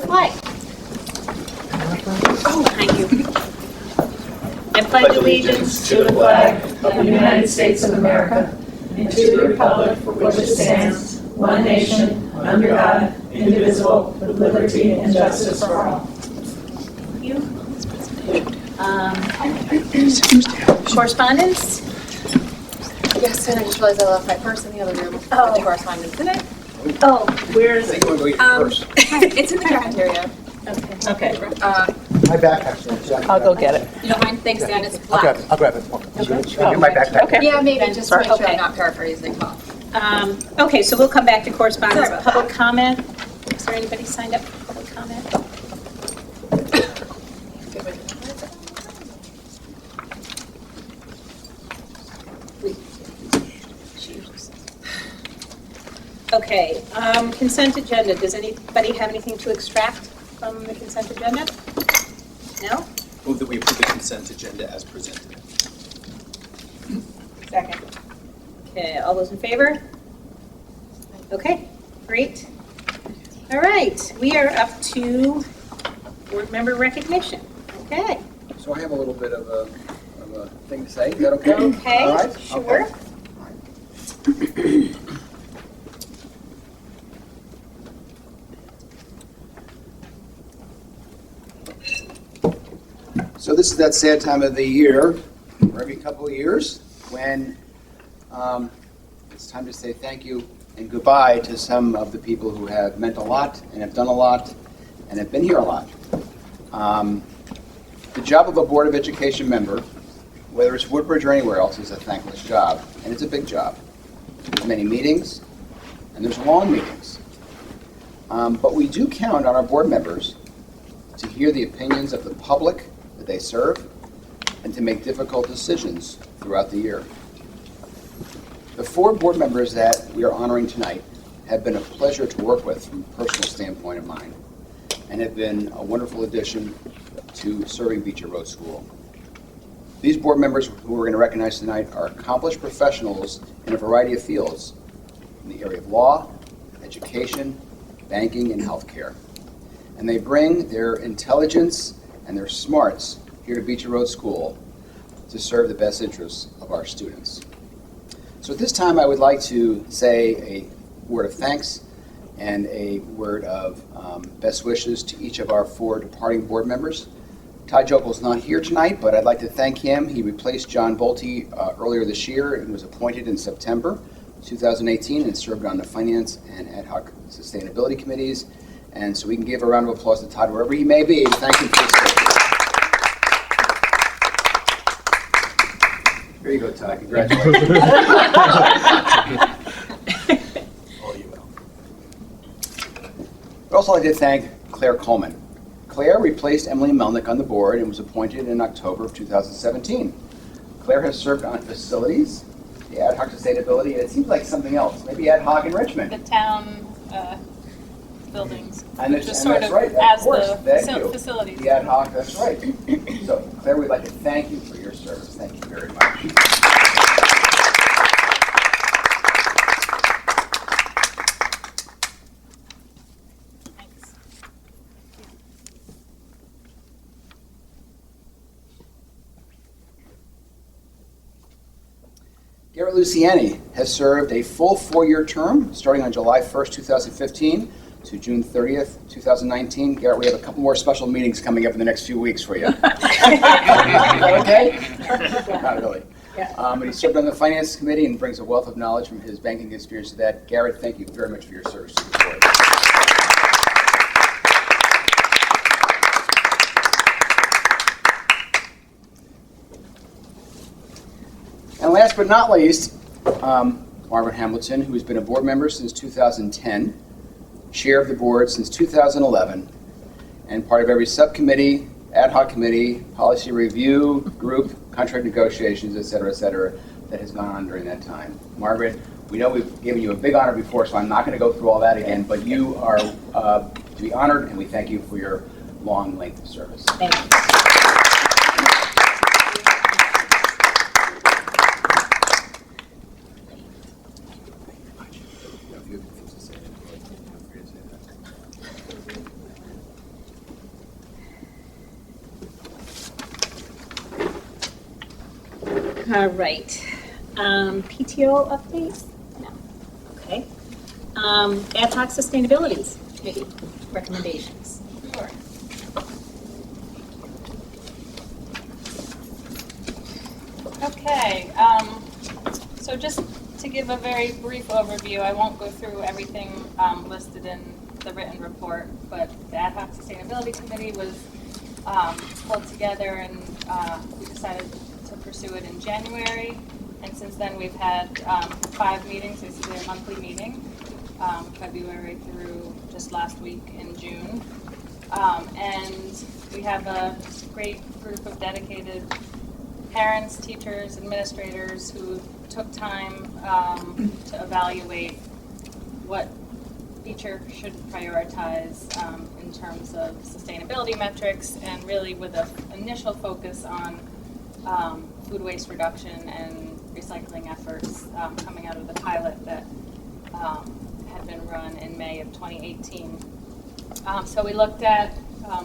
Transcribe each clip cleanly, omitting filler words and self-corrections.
flag. Oh, thank you. I pledge allegiance to the flag of the United States of America and to the republic for which it stands, one nation, under God, indivisible, with liberty and justice for all. Thank you. Correspondence? Yes, and I just realized I left my purse in the other room. Oh. The correspondence in it. Oh, where is I it? think I'm going to go eat first. It's in the cafeteria. Okay. My backpack's there. I'll go get it. You don't mind? Thanks, Dan. It's I'll grab black. it. I'll grab it. Okay. My backpack. Okay. Yeah, maybe just to make sure Okay. I'm not paraphrasing. Okay, so we'll come back to correspondence. Sorry about Public comment. Is there anybody signed up for public comment? Okay, consent agenda. Does anybody have anything to extract from the consent agenda? No? Move that we approve the consent agenda as presented. Second. Okay, all those in favor? Okay, great. All right, we are up to board member recognition. Okay. So I have a little bit of a thing to say. Is that okay? Okay, All right? sure. Okay. So this is that sad time of the year, or every couple of years, when it's time to say thank you and goodbye to some of the people who have meant a lot and have done a lot and have been here a lot. The job of a Board of Education member, whether it's Woodbridge or anywhere else, is a thankless job, and it's a big job. There's many meetings, and there's long meetings. But we do count on our board members to hear the opinions of the public that they serve and to make difficult decisions throughout the year. The 4 board members that we are honoring tonight have been a pleasure to work with from a personal standpoint of mine and have been a wonderful addition to serving Beecher Road School. These board members who we're going to recognize tonight are accomplished professionals in a variety of fields in the area of law, education, banking, and healthcare. And they bring their intelligence and their smarts here to Beecher Road School to serve the best interests of our students. So at this time, I would like to say a word of thanks and a word of best wishes to each of our 4 departing board members. Todd Jokel's not here tonight, but I'd like to thank him. He replaced John Bolte earlier this year and was appointed in September 2018 and served on the Finance and Ad hoc Sustainability Committees. And so we can give a round of applause to Todd wherever he may be. Thank him for his service. Here you go, Todd. Congratulations. All you will. I'd also like to thank Claire Coleman. Claire replaced Emily Melnick on the board and was appointed in October of 2017. Claire has served on facilities, the ad hoc sustainability, and it seems like something else, maybe ad hoc enrichment. The town buildings, And just that's sort of right, as of course, the thank you. facilities. The ad hoc, that's right. So Claire, we'd like to thank you for your service. Thank you very much. Thanks. Garrett Luciani has served a full 4-year term, starting on July 1st, 2015 to June 30th, 2019. Garrett, we have a couple more special meetings coming up in the next few weeks for you. Is that okay? Not really. Yeah. But he served on the Finance Committee and brings a wealth of knowledge from his banking experience to that. Garrett, thank you very much for your service to the board. And last but not least, Margaret Hamilton, who has been a board member since 2010, chair of the board since 2011, and part of every subcommittee, ad hoc committee, policy review, group, contract negotiations, et cetera, that has gone on during that time. Margaret, we know we've given you a big honor before, so I'm not going to go through all that again, but you are to be honored, and we thank you for your long length of service. Thank you. All right. PTO updates? No. Okay. Ad hoc sustainabilities committee recommendations. Sure. Okay, so just to give a very brief overview, I won't go through everything listed in the written report, but the Ad hoc Sustainability Committee was pulled together and we decided to pursue it in January. And since then, we've had 5 meetings, basically a monthly meeting, February through just last week in June. And we have a great group of dedicated parents, teachers, administrators who took time to evaluate what teacher should prioritize in terms of sustainability metrics, and really with an initial focus on food waste reduction and recycling efforts coming out of the pilot that had been run in May of 2018. So we looked at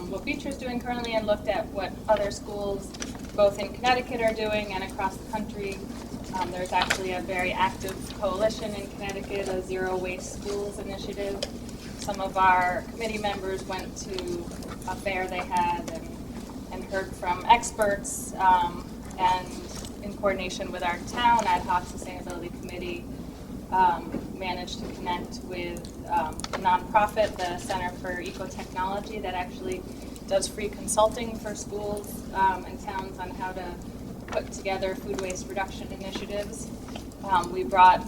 what Beecher's doing currently and looked at what other schools both in Connecticut are doing and across the country. There's actually a very active coalition in Connecticut, a Zero Waste Schools initiative. Some of our committee members went to a fair they had and heard from experts, and in coordination with our town Ad hoc Sustainability Committee, managed to connect with a nonprofit, the Center for Eco-Technology, that actually does free consulting for schools and towns on how to put together food waste reduction initiatives. We brought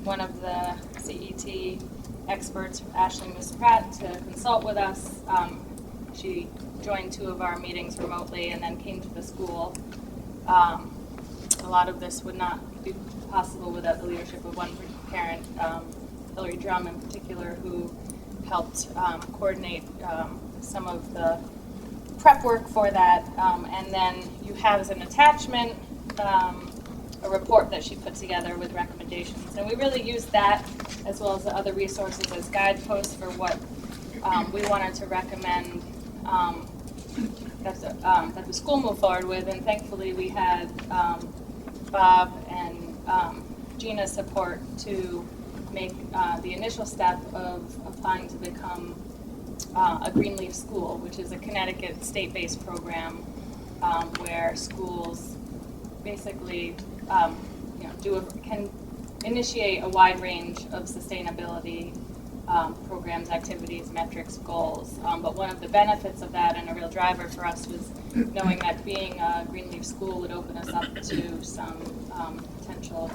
one of the CET experts, Ashley Miss Pratt, to consult with us. She joined 2 of our meetings remotely and then came to the school. A lot of this would not be possible without the leadership of one parent, Hillary Drum in particular, who helped coordinate some of the prep work for that, and then you have as an attachment a report that she put together with recommendations. And we really used that, as well as the other resources, as guideposts for what we wanted to recommend that the school move forward with. And thankfully we had Bob and Gina's support to make the initial step of applying to become a Greenleaf School, which is a Connecticut state-based program where schools basically can initiate a wide range of sustainability programs, activities, metrics, goals. But one of the benefits of that, and a real driver for us, was knowing that being a Greenleaf School would open us up to some potential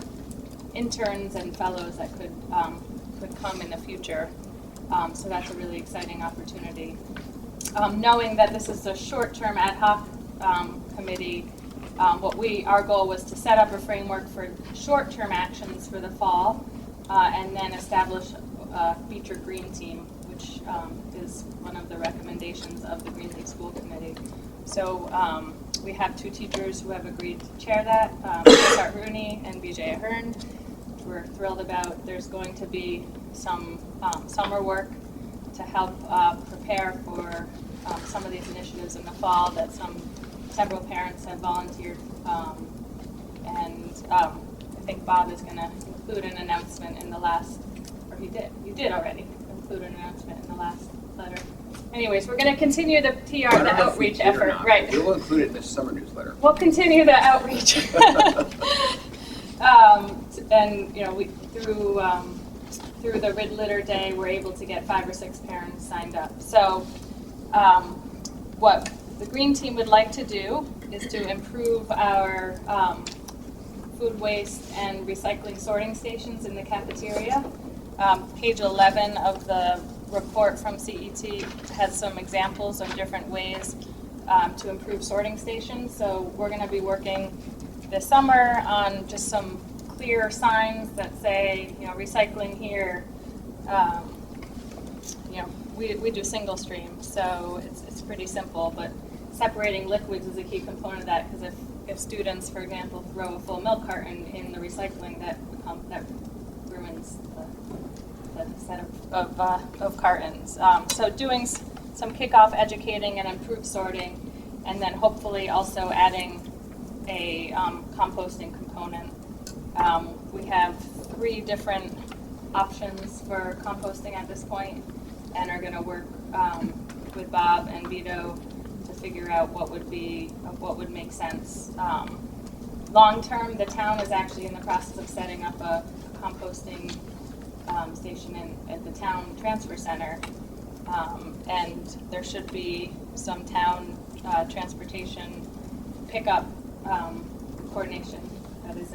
interns and fellows that could come in the future. So that's a really exciting opportunity. Knowing that this is a short-term ad hoc committee, our goal was to set up a framework for short-term actions for the fall, and then establish a Beecher Green Team, which is one of the recommendations of the Greenleaf School Committee. So we have 2 teachers who have agreed to chair that, Art Rooney and BJ Ahern. We're thrilled about. There's going to be some summer work to help prepare for some of these initiatives in the fall that several parents have volunteered, and I think Bob is going to include an announcement in the last, or he did already include an announcement in the last letter. Anyways, we're going to continue the PR, the outreach effort. Right. We'll include it in the summer newsletter. We'll continue the outreach. And we through the Rid Litter Day, we're able to get 5 or 6 parents signed up. So what the Green Team would like to do is to improve our food waste and recycling sorting stations in the cafeteria. Page 11 of the report from CET has some examples of different ways to improve sorting stations. So we're going to be working this summer on just some clear signs that say, recycling here. We do single stream, so it's pretty simple, but separating liquids is a key component of that, because if students, for example, throw a full milk carton in the recycling, that ruins the set of cartons. So doing some kickoff educating and improved sorting, and then hopefully also adding a composting component. We have 3 different options for composting at this point, and are going to work with Bob and Vito to figure out what would make sense. Long term, the town is actually in the process of setting up a composting station at the town transfer center, and there should be some town transportation pickup coordination that is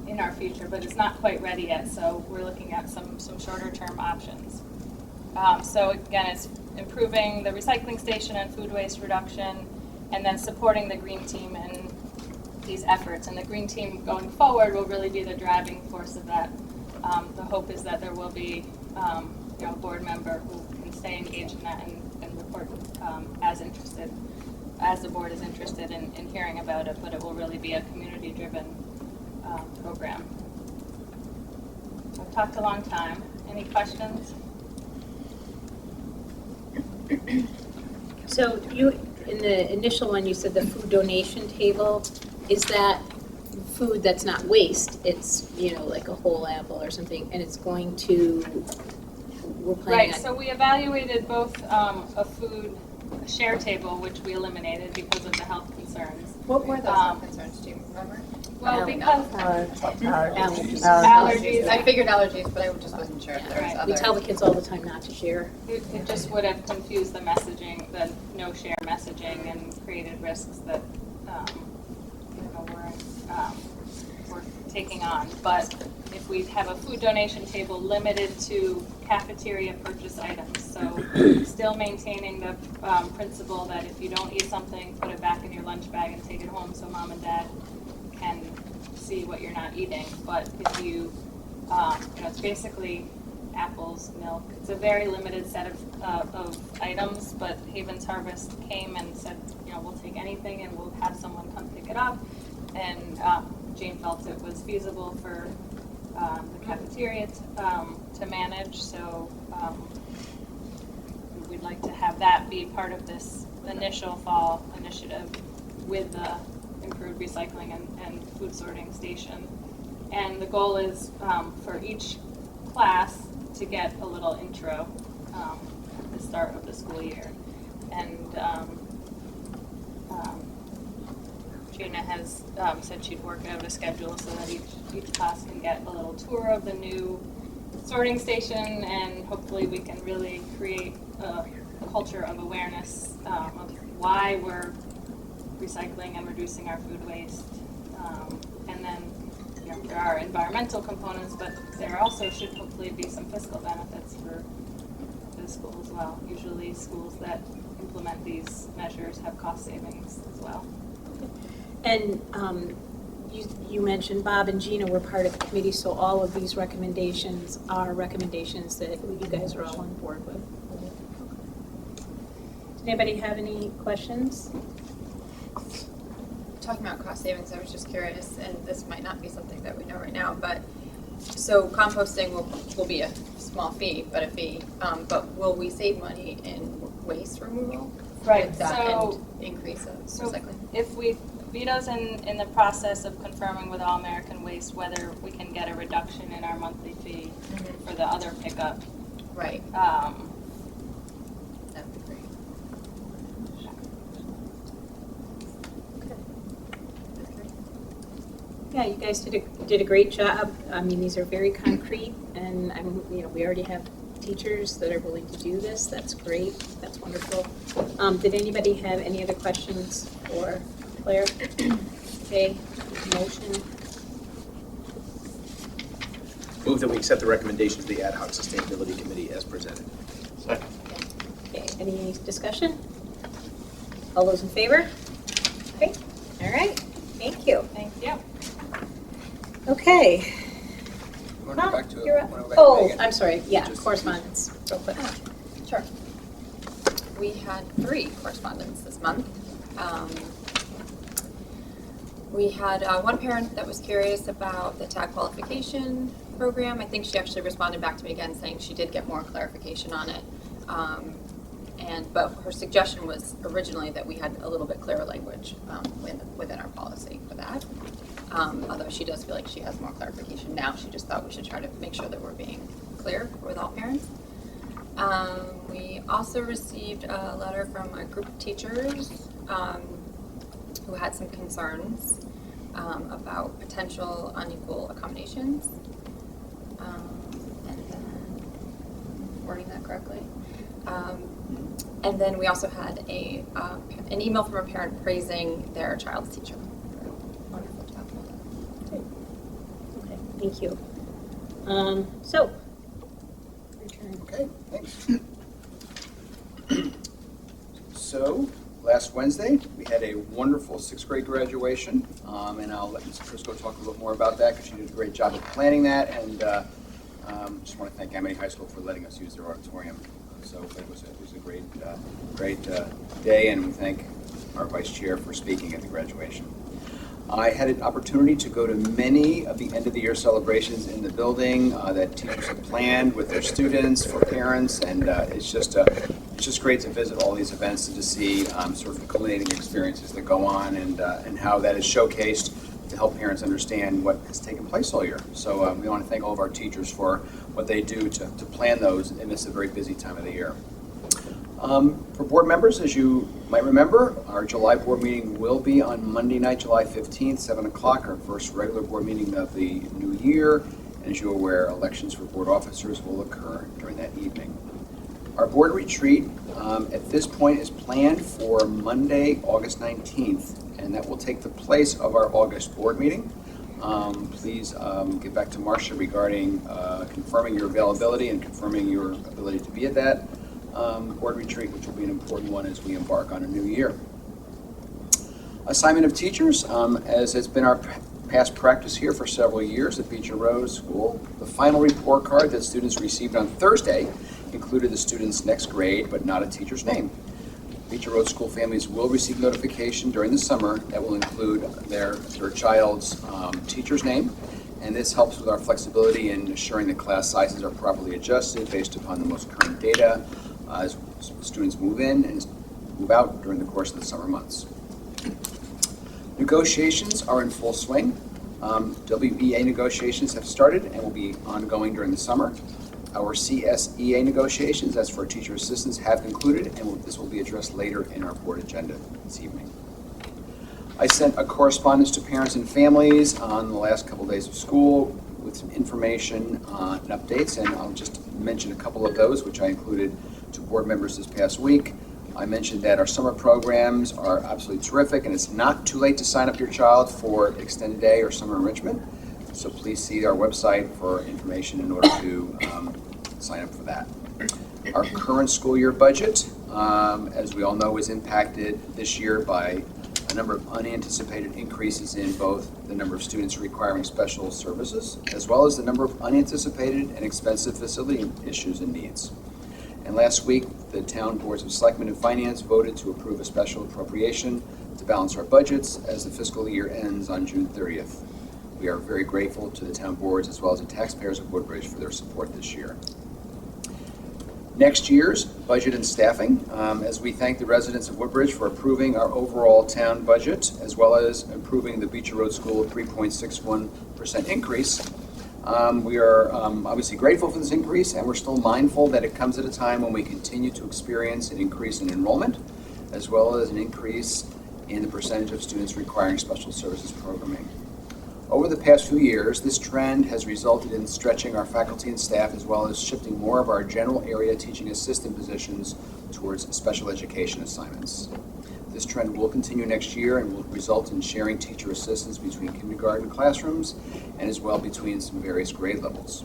in our future, but it's not quite ready yet, so we're looking at some shorter term options. So again, it's improving the recycling station and food waste reduction, and then supporting the green team in these efforts. And the green team going forward will really be the driving force of that. The hope is that there will be a board member who can stay engaged in that and report as the board is interested in hearing about it, but it will really be a community-driven program. I've talked a long time. Any questions? So you, in the initial one, you said the food donation table, is that food that's not waste? It's, like a whole apple or something, and it's going to, we're planning Right, on. so we evaluated both a food share table, which we eliminated because of the health concerns. What were those health concerns, do you remember? Well, because Allergies. I figured allergies, but I just wasn't sure if there was Right. other. We tell the kids all the time not to share. it just would have confused the messaging, the no share messaging, and created risks that we're taking on. But if we have a food donation table limited to cafeteria purchase items, so still maintaining the principle that if you don't eat something, put it back in your lunch bag and take it home so mom and dad can see what you're not eating. But if you, it's basically apples, milk. It's a very limited set of items, but Haven's Harvest came and said, we'll take anything and we'll have someone come pick it up. And Jane felt it was feasible for the cafeteria to manage, so we'd like to have that be part of this initial fall initiative with the improved recycling and food sorting station. And the goal is for each class to get a little intro at the start of the school year. And Gina has said she'd work out a schedule so that each class can get a little tour of the new sorting station, and hopefully we can really create a culture of awareness of why we're recycling and reducing our food waste. And then there are environmental components, but there also should hopefully be some fiscal benefits for the school as well. Usually schools that implement these measures have cost savings as well. And you mentioned Bob and Gina were part of the committee, so all of these recommendations are recommendations that you guys are all on board with. Does anybody have any questions? Talking about cost savings, I was just curious, and this might not be something that we know right now, but so composting will be a small fee, but a fee. But will we save money in waste removal? Right. With that So and increase of So recycling. if Vito's in the process of confirming with All American Waste whether we can get a reduction in our monthly fee for the other pickup. Right. That'd be great. Yeah, you guys did a great job. I mean, these are very concrete, and we already have teachers that are willing to do this. That's great. That's wonderful. Did anybody have any other questions for Claire? Okay, motion. Move that we accept the recommendations of the Ad Hoc Sustainability Committee as presented. Second. Okay, any discussion? All those in favor? Okay, all right, thank you. Thank you. Okay. You want to go back to You're it? up. Oh, I'm sorry, yeah, Just- correspondence, real quick. Sure. We had 3 correspondence this month. We had one parent that was curious about the tag qualification program. I think she actually responded back to me again saying she did get more clarification on it. But her suggestion was originally that we had a little bit clearer language within our policy for that. Although she does feel like she has more clarification now, she just thought we should try to make sure that we're being clear with all parents. We also received a letter from a group of teachers who had some concerns about potential unequal accommodations. And then, wording that correctly. And then we also had an email from a parent praising their child's teacher. Wonderful job. Okay, thank you. So, your turn. Okay, thanks. So, last Wednesday, we had a wonderful sixth grade graduation, and I'll let Ms. Crisco talk a little more about that because she did a great job of planning that, and just want to thank Amity High School for letting us use their auditorium. So it was a great day, and we thank our vice chair for speaking at the graduation. I had an opportunity to go to many of the end of the year celebrations in the building that teachers have planned with their students, for parents, and it's just great to visit all these events and to see sort of the culminating experiences that go on and how that is showcased to help parents understand what has taken place all year. So we want to thank all of our teachers for what they do to plan those in this a very busy time of the year. For board members, as you might remember, our July board meeting will be on Monday night, July 15th, 7 o'clock, our first regular board meeting of the new year. And as you're aware, elections for board officers will occur during that evening. Our board retreat at this point is planned for Monday, August 19th, and that will take the place of our August board meeting. Please get back to Marcia regarding confirming your availability and confirming your ability to be at that board retreat, which will be an important one as we embark on a new year. Assignment of teachers, as has been our past practice here for several years at Beecher Road School, the final report card that students received on Thursday included the student's next grade, but not a teacher's name. Beecher Road School families will receive notification during the summer that will include their child's teacher's name, and this helps with our flexibility in ensuring that class sizes are properly adjusted based upon the most current data as students move in and move out during the course of the summer months. Negotiations are in full swing. WEA negotiations have started and will be ongoing during the summer. Our CSEA negotiations, as for teacher assistants, have concluded, and this will be addressed later in our board agenda this evening. I sent a correspondence to parents and families on the last couple days of school with some information and updates, and I'll just mention a couple of those, which I included to board members this past week. I mentioned that our summer programs are absolutely terrific, and it's not too late to sign up your child for extended day or summer enrichment. So please see our website for information in order to sign up for that. Our current school year budget, as we all know, is impacted this year by a number of unanticipated increases in both the number of students requiring special services, as well as the number of unanticipated and expensive facility issues and needs. And last week, the town boards of Selectmen and Finance voted to approve a special appropriation to balance our budgets as the fiscal year ends on June 30th. We are very grateful to the town boards as well as the taxpayers of Woodbridge for their support this year. Next year's budget and staffing, as we thank the residents of Woodbridge for approving our overall town budget, as well as approving the Beecher Road School 3.61% increase. We are obviously grateful for this increase, and we're still mindful that it comes at a time when we continue to experience an increase in enrollment, as well as an increase in the percentage of students requiring special services programming. Over the past few years, this trend has resulted in stretching our faculty and staff, as well as shifting more of our general area teaching assistant positions towards special education assignments. This trend will continue next year and will result in sharing teacher assistants between kindergarten classrooms and as well between some various grade levels.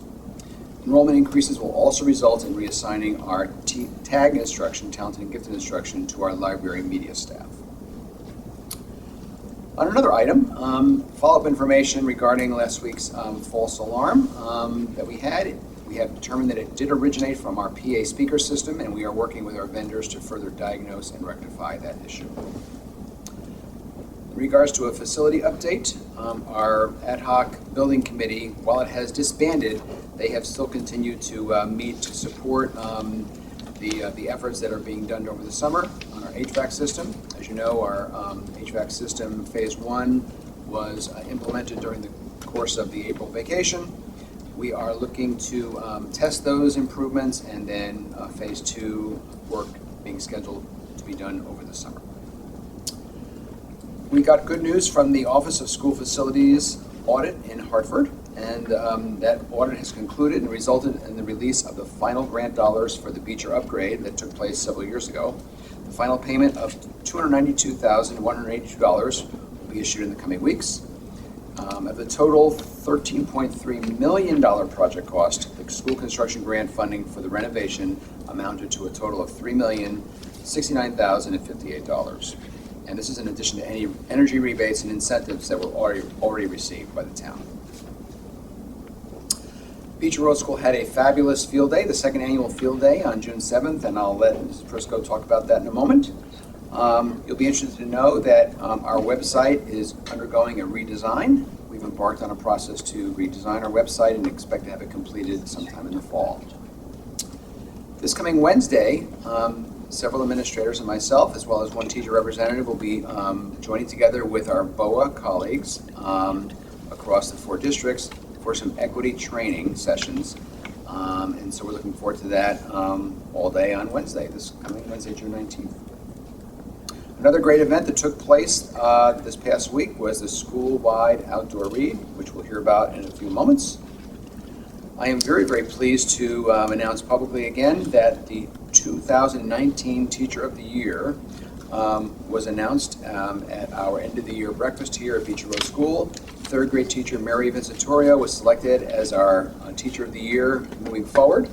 Enrollment increases will also result in reassigning our TAG instruction, talented and gifted instruction, to our library media staff. On another item, follow-up information regarding last week's false alarm that we had. We have determined that it did originate from our PA speaker system, and we are working with our vendors to further diagnose and rectify that issue. In regards to a facility update, our ad hoc building committee, while it has disbanded, they have still continued to meet to support the the efforts that are being done over the summer on our HVAC system. As you know, our HVAC system Phase 1 was implemented during the course of the April vacation. We are looking to test those improvements, and then Phase 2 work being scheduled to be done over the summer. We got good news from the Office of School Facilities audit in Hartford, and that audit has concluded and resulted in the release of the final grant dollars for the Beecher upgrade that took place several years ago. The final payment of $292,182 will be issued in the coming weeks. Of the total $13.3 million project cost, the school construction grant funding for the renovation amounted to a total of $3,069,058. And this is in addition to any energy rebates and incentives that were already received by the town. Beecher Road School had a fabulous field day, the second annual field day on June 7th, and I'll let Mrs. Prisco talk about that in a moment. You'll be interested to know that our website is undergoing a redesign. We've embarked on a process to redesign our website and expect to have it completed sometime in the fall. This coming Wednesday, several administrators and myself, as well as one teacher representative, will be joining together with our BOA colleagues across the 4 districts for some equity training sessions. And so we're looking forward to that all day on Wednesday, this coming Wednesday, June 19th. Another great event that took place this past week was the school-wide outdoor read, which we'll hear about in a few moments. I am very, very pleased to announce publicly again that the 2019 Teacher of the Year was announced at our end of the year breakfast here at Beecher Road School. Third grade teacher Mary Vincitorio was selected as our Teacher of the Year moving forward.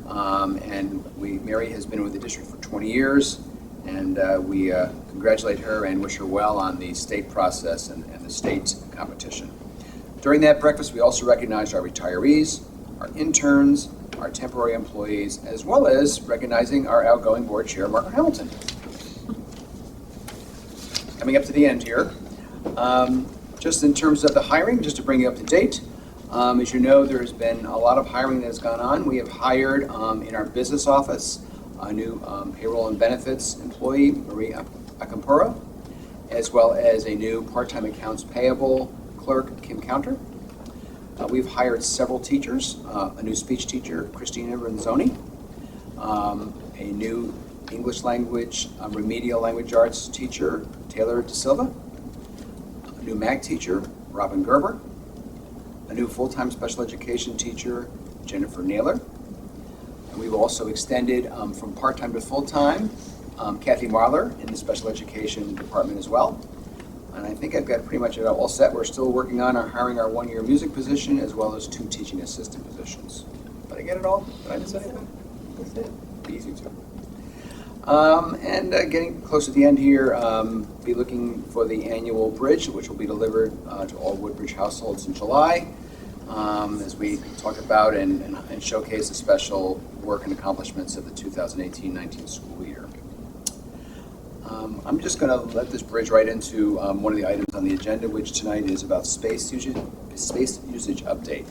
Mary has been with the district for 20 years, and we congratulate her and wish her well on the state process and the state competition. During that breakfast, we also recognized our retirees, our interns, our temporary employees, as well as recognizing our outgoing board chair, Margaret Hamilton. Coming up to the end here, just in terms of the hiring, just to bring you up to date, as you know, there's been a lot of hiring that has gone on. We have hired in our business office a new payroll and benefits employee, Marie Acampura, as well as a new part-time accounts payable clerk, Kim Counter. We've hired several teachers, a new speech teacher, Christina Renzoni, a new English language, remedial language arts teacher, Taylor De Silva, a new MAG teacher, Robin Gerber, a new full-time special education teacher, Jennifer Naylor. And we've also extended from part-time to full-time, Kathy Marler in the special education department as well. And I think I've got pretty much it all set. We're still working on hiring our one-year music position as well as 2 teaching assistant positions. Did I get it all? Did I miss anything? That's it. Easy to. Getting close to the end here, be looking for the annual bridge, which will be delivered to all Woodbridge households in July, as we talk about and showcase the special work and accomplishments of the 2018-19 school year. I'm just going to let this bridge right into one of the items on the agenda, which tonight is about space usage update.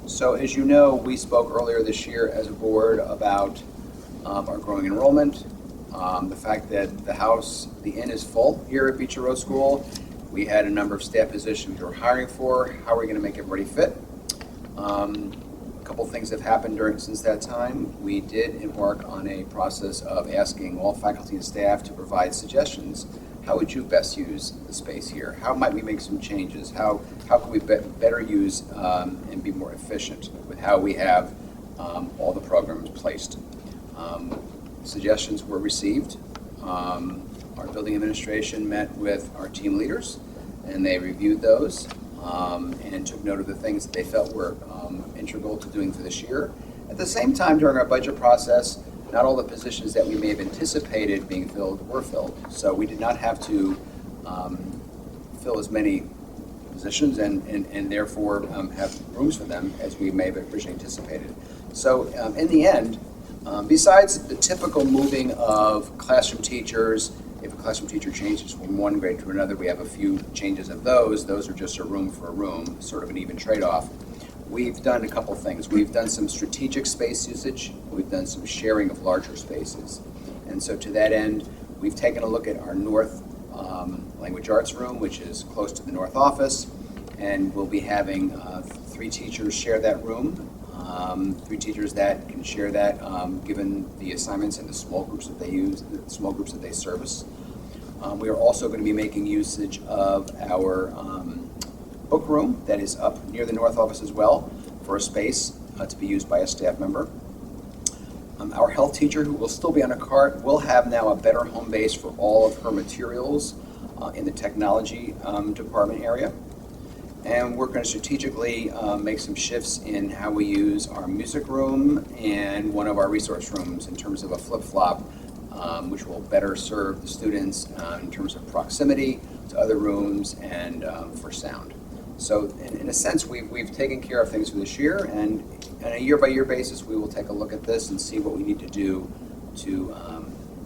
So as you know, we spoke earlier this year as a board about our growing enrollment, the fact that the inn is full here at Beecher Road School. We had a number of staff positions we were hiring for. How are we going to make everybody fit? A couple things have happened since that time. We did embark on a process of asking all faculty and staff to provide suggestions. How would you best use the space here? How might we make some changes? How can we better use and be more efficient with how we have all the programs placed? Suggestions were received. Our building administration met with our team leaders, and they reviewed those and took note of the things that they felt were integral to doing for this year. At the same time, during our budget process, not all the positions that we may have anticipated being filled were filled. So we did not have to fill as many positions and therefore have rooms for them as we may have originally anticipated. So in the end, besides the typical moving of classroom teachers, if a classroom teacher changes from one grade to another, we have a few changes of those. Those are just a room for a room, sort of an even trade-off. we've done a couple things. We've done some strategic space usage. We've done some sharing of larger spaces. And so to that end, we've taken a look at our North Language Arts room, which is close to the North office, and we'll be having 3 teachers share that room. 3 teachers that can share that given the assignments and the small groups that they use, the small groups that they service. We are also going to be making usage of our book room that is up near the North office as well for a space to be used by a staff member. Our health teacher, who will still be on a cart, will have now a better home base for all of her materials in the technology department area. And we're going to strategically make some shifts in how we use our music room and one of our resource rooms in terms of a flip-flop, which will better serve the students in terms of proximity to other rooms and for sound. So in a sense, we've taken care of things for this year, and on a year-by-year basis, we will take a look at this and see what we need to do to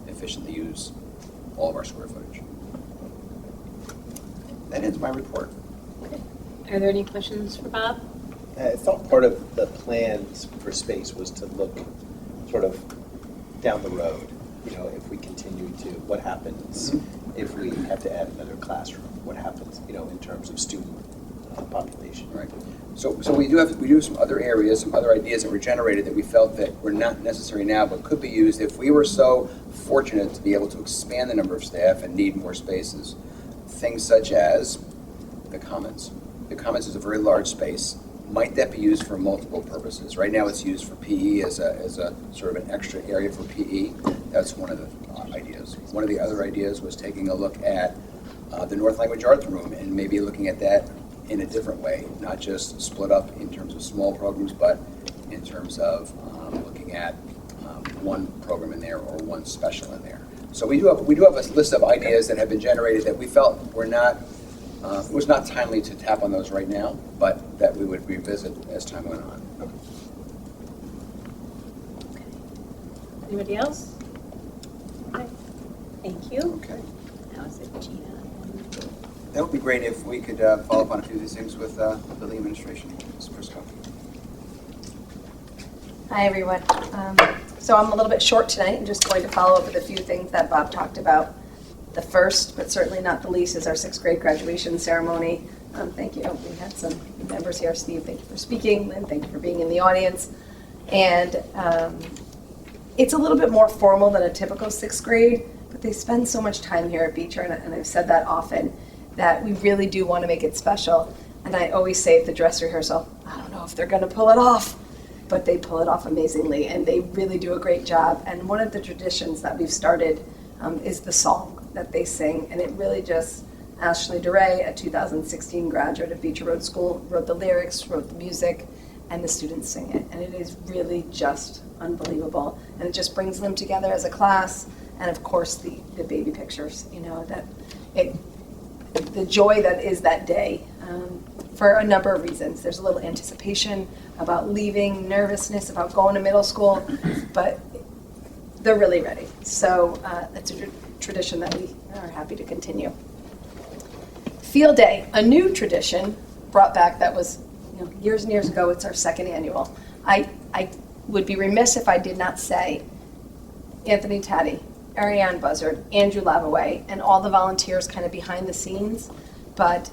efficiently use all of our square footage. That ends my report. Are there any questions for Bob? I thought part of the plans for space was to look sort of down the road. You know, if we continue to, what happens if we have to add another classroom? What happens, you know, in terms of student population? Right. So we do have some other areas, some other ideas that were generated that we felt that were not necessary now, but could be used if we were so fortunate to be able to expand the number of staff and need more spaces. Things such as the Commons. The Commons is a very large space. Might that be used for multiple purposes? Right now it's used for PE as a sort of an extra area for PE. That's one of the ideas. One of the other ideas was taking a look at the North Language Arts room and maybe looking at that in a different way, not just split up in terms of small programs, but in terms of looking at one program in there or one special in there. So we do have a list of ideas that have been generated that we felt were not it was not timely to tap on those right now, but that we would revisit as time went on. Anybody else? Okay. Thank you. Okay. Now is it Gina? That would be great if we could follow up on a few of these things with the building administration. Ms. Prisco. Hi, everyone. So I'm a little bit short tonight and just going to follow up with a few things that Bob talked about. The first, but certainly not the least, is our 6th grade graduation ceremony. Thank you. We had some members here. Steve, thank you for speaking. Lynn, thank you for being in the audience. And it's a little bit more formal than a typical 6th grade, but they spend so much time here at Beecher, and I've said that often, that we really do want to make it special. And I always say at the dress rehearsal, I don't know if they're going to pull it off, but they pull it off amazingly, and they really do a great job. And one of the traditions that we've started is the song that they sing, and it really just, Ashley DeRay, a 2016 graduate of Beecher Road School, wrote the lyrics, wrote the music, and the students sing it. And it is really just unbelievable. And it just brings them together as a class, and of course the baby pictures, you know, the joy that is that day, for a number of reasons. There's a little anticipation about leaving, nervousness about going to middle school, but they're really ready. So it's a tradition that we are happy to continue. Field Day, a new tradition brought back that was years and years ago. It's our 2nd annual. I would be remiss if I did not say Anthony Taddy, Ariane Buzzard, Andrew Lavaway, and all the volunteers kind of behind the scenes. But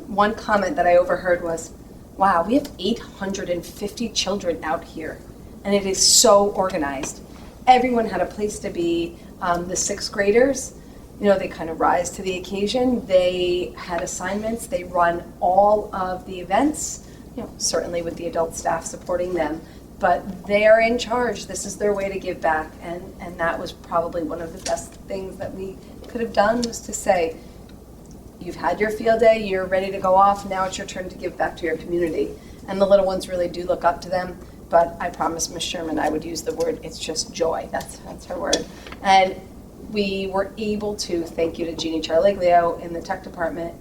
one comment that I overheard was, wow, we have 850 children out here, and it is so organized. Everyone had a place to be. The 6th graders, you know, they kind of rise to the occasion. They had assignments. They run all of the events, you know, certainly with the adult staff supporting them. But they're in charge. This is their way to give back. And that was probably one of the best things that we could have done, was to say, you've had your field day, you're ready to go off, now it's your turn to give back to your community. And the little ones really do look up to them. But I promised Ms. Sherman I would use the word, it's just joy. That's her word. And we were able to, thank you to Jeannie Charliglio in the tech department,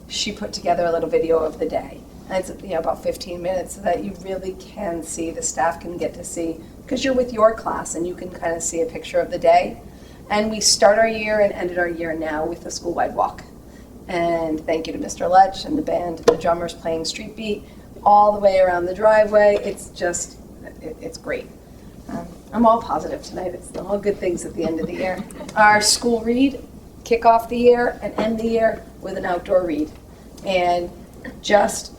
she put together a little video of the day. And it's about 15 minutes so that you really can see, the staff can get to see, because you're with your class and you can kind of see a picture of the day. And we start our year and ended our year now with a school-wide walk. And thank you to Mr. Letch and the band, the drummers playing Street Beat. all the way around the driveway. It's just, it's great. I'm all positive tonight. It's all good things at the end of the year. Our school read, kick off the year and end the year with an outdoor read. And just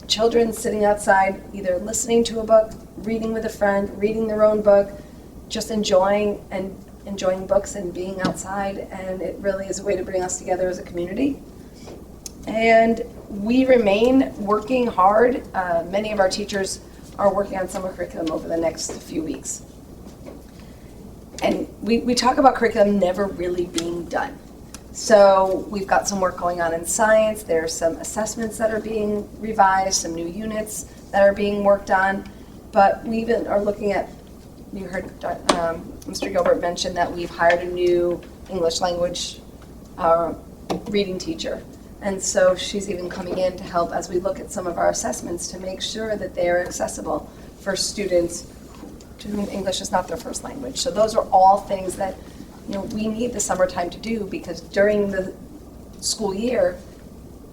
children sitting outside, either listening to a book, reading with a friend, reading their own book, just enjoying books and being outside. And it really is a way to bring us together as a community. And we remain working hard. Many of our teachers are working on summer curriculum over the next few weeks. And we talk about curriculum never really being done. So we've got some work going on in science. There's some assessments that are being revised, some new units that are being worked on. But we even are looking at, you heard Mr. Gilbert mention that we've hired a new English language reading teacher. And so she's even coming in to help as we look at some of our assessments to make sure that they are accessible for students to whom English is not their first language. So those are all things that, you know, we need the summertime to do, because during the school year,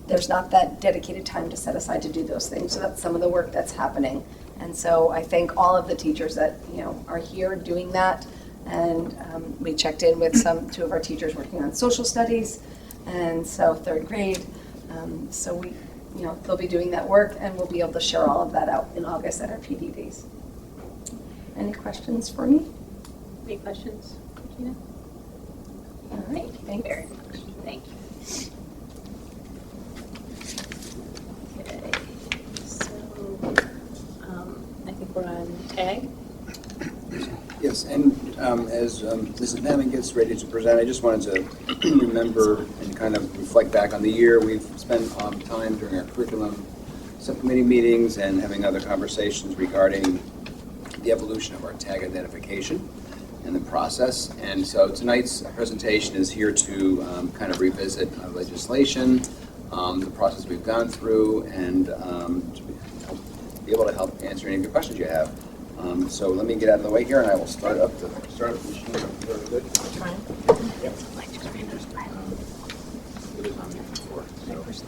there's not that dedicated time to set aside to do those things. So that's some of the work that's happening. And so I thank all of the teachers that, you know, are here doing that. And we checked in with two of our teachers working on social studies, and so third grade. So we, you know, they'll be doing that work, and we'll be able to share all of that out in August at our PDDs. Any questions for me? Any questions, Regina? All right, thank you. Very much. Thank you. Okay, so I think we're on tag. Yes, and as Mrs. Hammond gets ready to present, I just wanted to remember and kind of reflect back on the year. We've spent time during our curriculum subcommittee meetings and having other conversations regarding the evolution of our tag identification and the process. And so tonight's presentation is here to kind of revisit legislation, the process we've gone through, and to be able to help answer any of your questions you have. So let me get out of the way here, and I will start up the machine. Very good. Yep. It is on there before. So.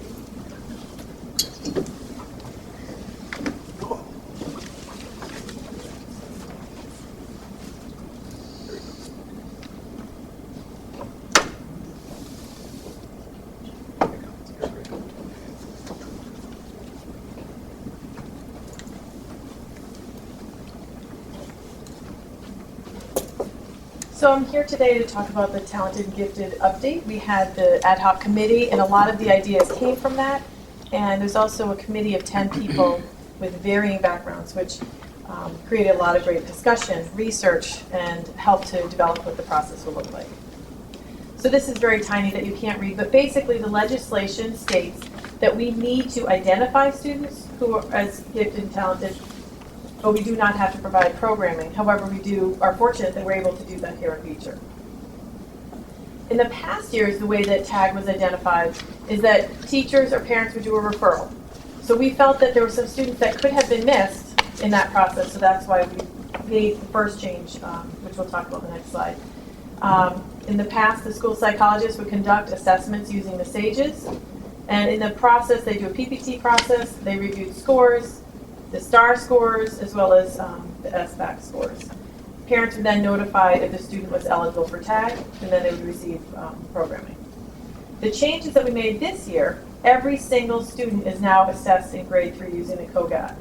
So I'm here today to talk about the Talented and Gifted update. We had the ad hoc committee, and a lot of the ideas came from that. And there's also a committee of 10 people with varying backgrounds, which created a lot of great discussion, research, and helped to develop what the process will look like. So this is very tiny that you can't read, but basically the legislation states that we need to identify students who are as gifted and talented, but we do not have to provide programming. However, we are fortunate that we're able to do that here at Beecher. In the past years, the way that TAG was identified is that teachers or parents would do a referral. So we felt that there were some students that could have been missed in that process, so that's why we made the first change, which we'll talk about in the next slide. In the past, the school psychologist would conduct assessments using the SAGES, and in the process, they do a PPT process, they reviewed scores, the STAR scores, as well as the SBAC scores. Parents were then notified if the student was eligible for TAG, and then they would receive programming. The changes that we made this year, every single student is now assessed in grade 3 using the COGAT.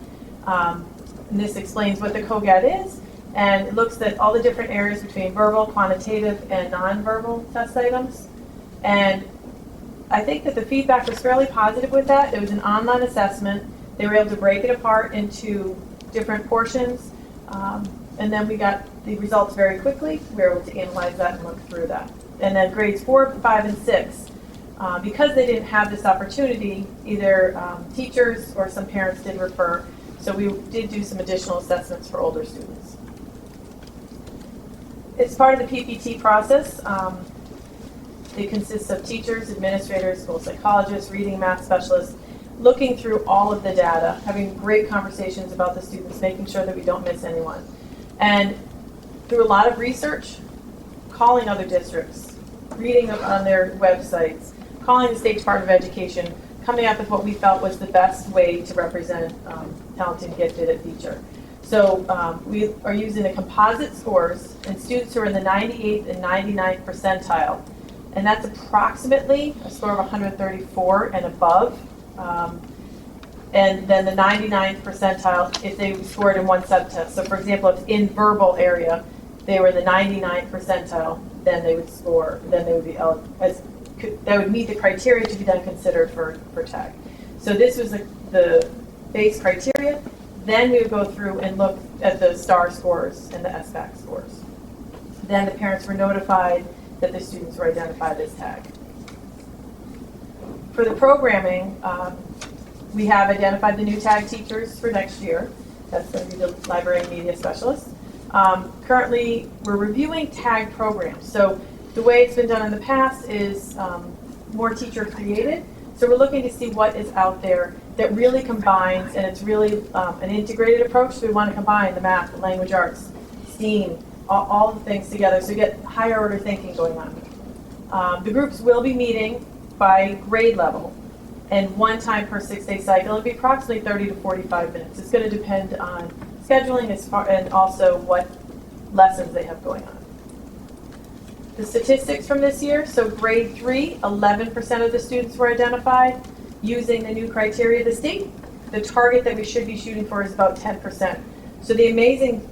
And this explains what the COGAT is, and it looks at all the different areas between verbal, quantitative, and nonverbal test items. And I think that the feedback was fairly positive with that. It was an online assessment. They were able to break it apart into different portions, and then we got the results very quickly. We were able to analyze that and look through that. And then grades 4, 5, and 6, because they didn't have this opportunity, either teachers or some parents did refer, so we did do some additional assessments for older students. It's part of the PPT process. It consists of teachers, administrators, school psychologists, reading and math specialists, looking through all of the data, having great conversations about the students, making sure that we don't miss anyone. And through a lot of research, calling other districts, reading on their websites, calling the State Department of Education, coming up with what we felt was the best way to represent talented and gifted at Beecher. So we are using the composite scores and students who are in the 98th and 99th percentile. And that's approximately a score of 134 and above. And then the 99th percentile if they scored in one subtest. So for example, if in verbal area, they were the 99th percentile, then they would score, then they would be eligible, that would meet the criteria to be then considered for TAG. So this was the base criteria. Then we would go through and look at the STAR scores and the SBAC scores. Then the parents were notified that the students were identified as TAG. For the programming, we have identified the new TAG teachers for next year. That's going to be the library and media specialists. Currently, we're reviewing TAG programs. So the way it's been done in the past is more teacher created. So we're looking to see what is out there that really combines, and it's really an integrated approach. So we want to combine the math, the language arts, STEAM, all the things together, so you get higher order thinking going on. The groups will be meeting by grade level, and one time per 6-day cycle. It'll be approximately 30 to 45 minutes. It's going to depend on scheduling and also what lessons they have going on. The statistics from this year, so grade 3, 11% of the students were identified using the new criteria of the state. The target that we should be shooting for is about 10%. So the amazing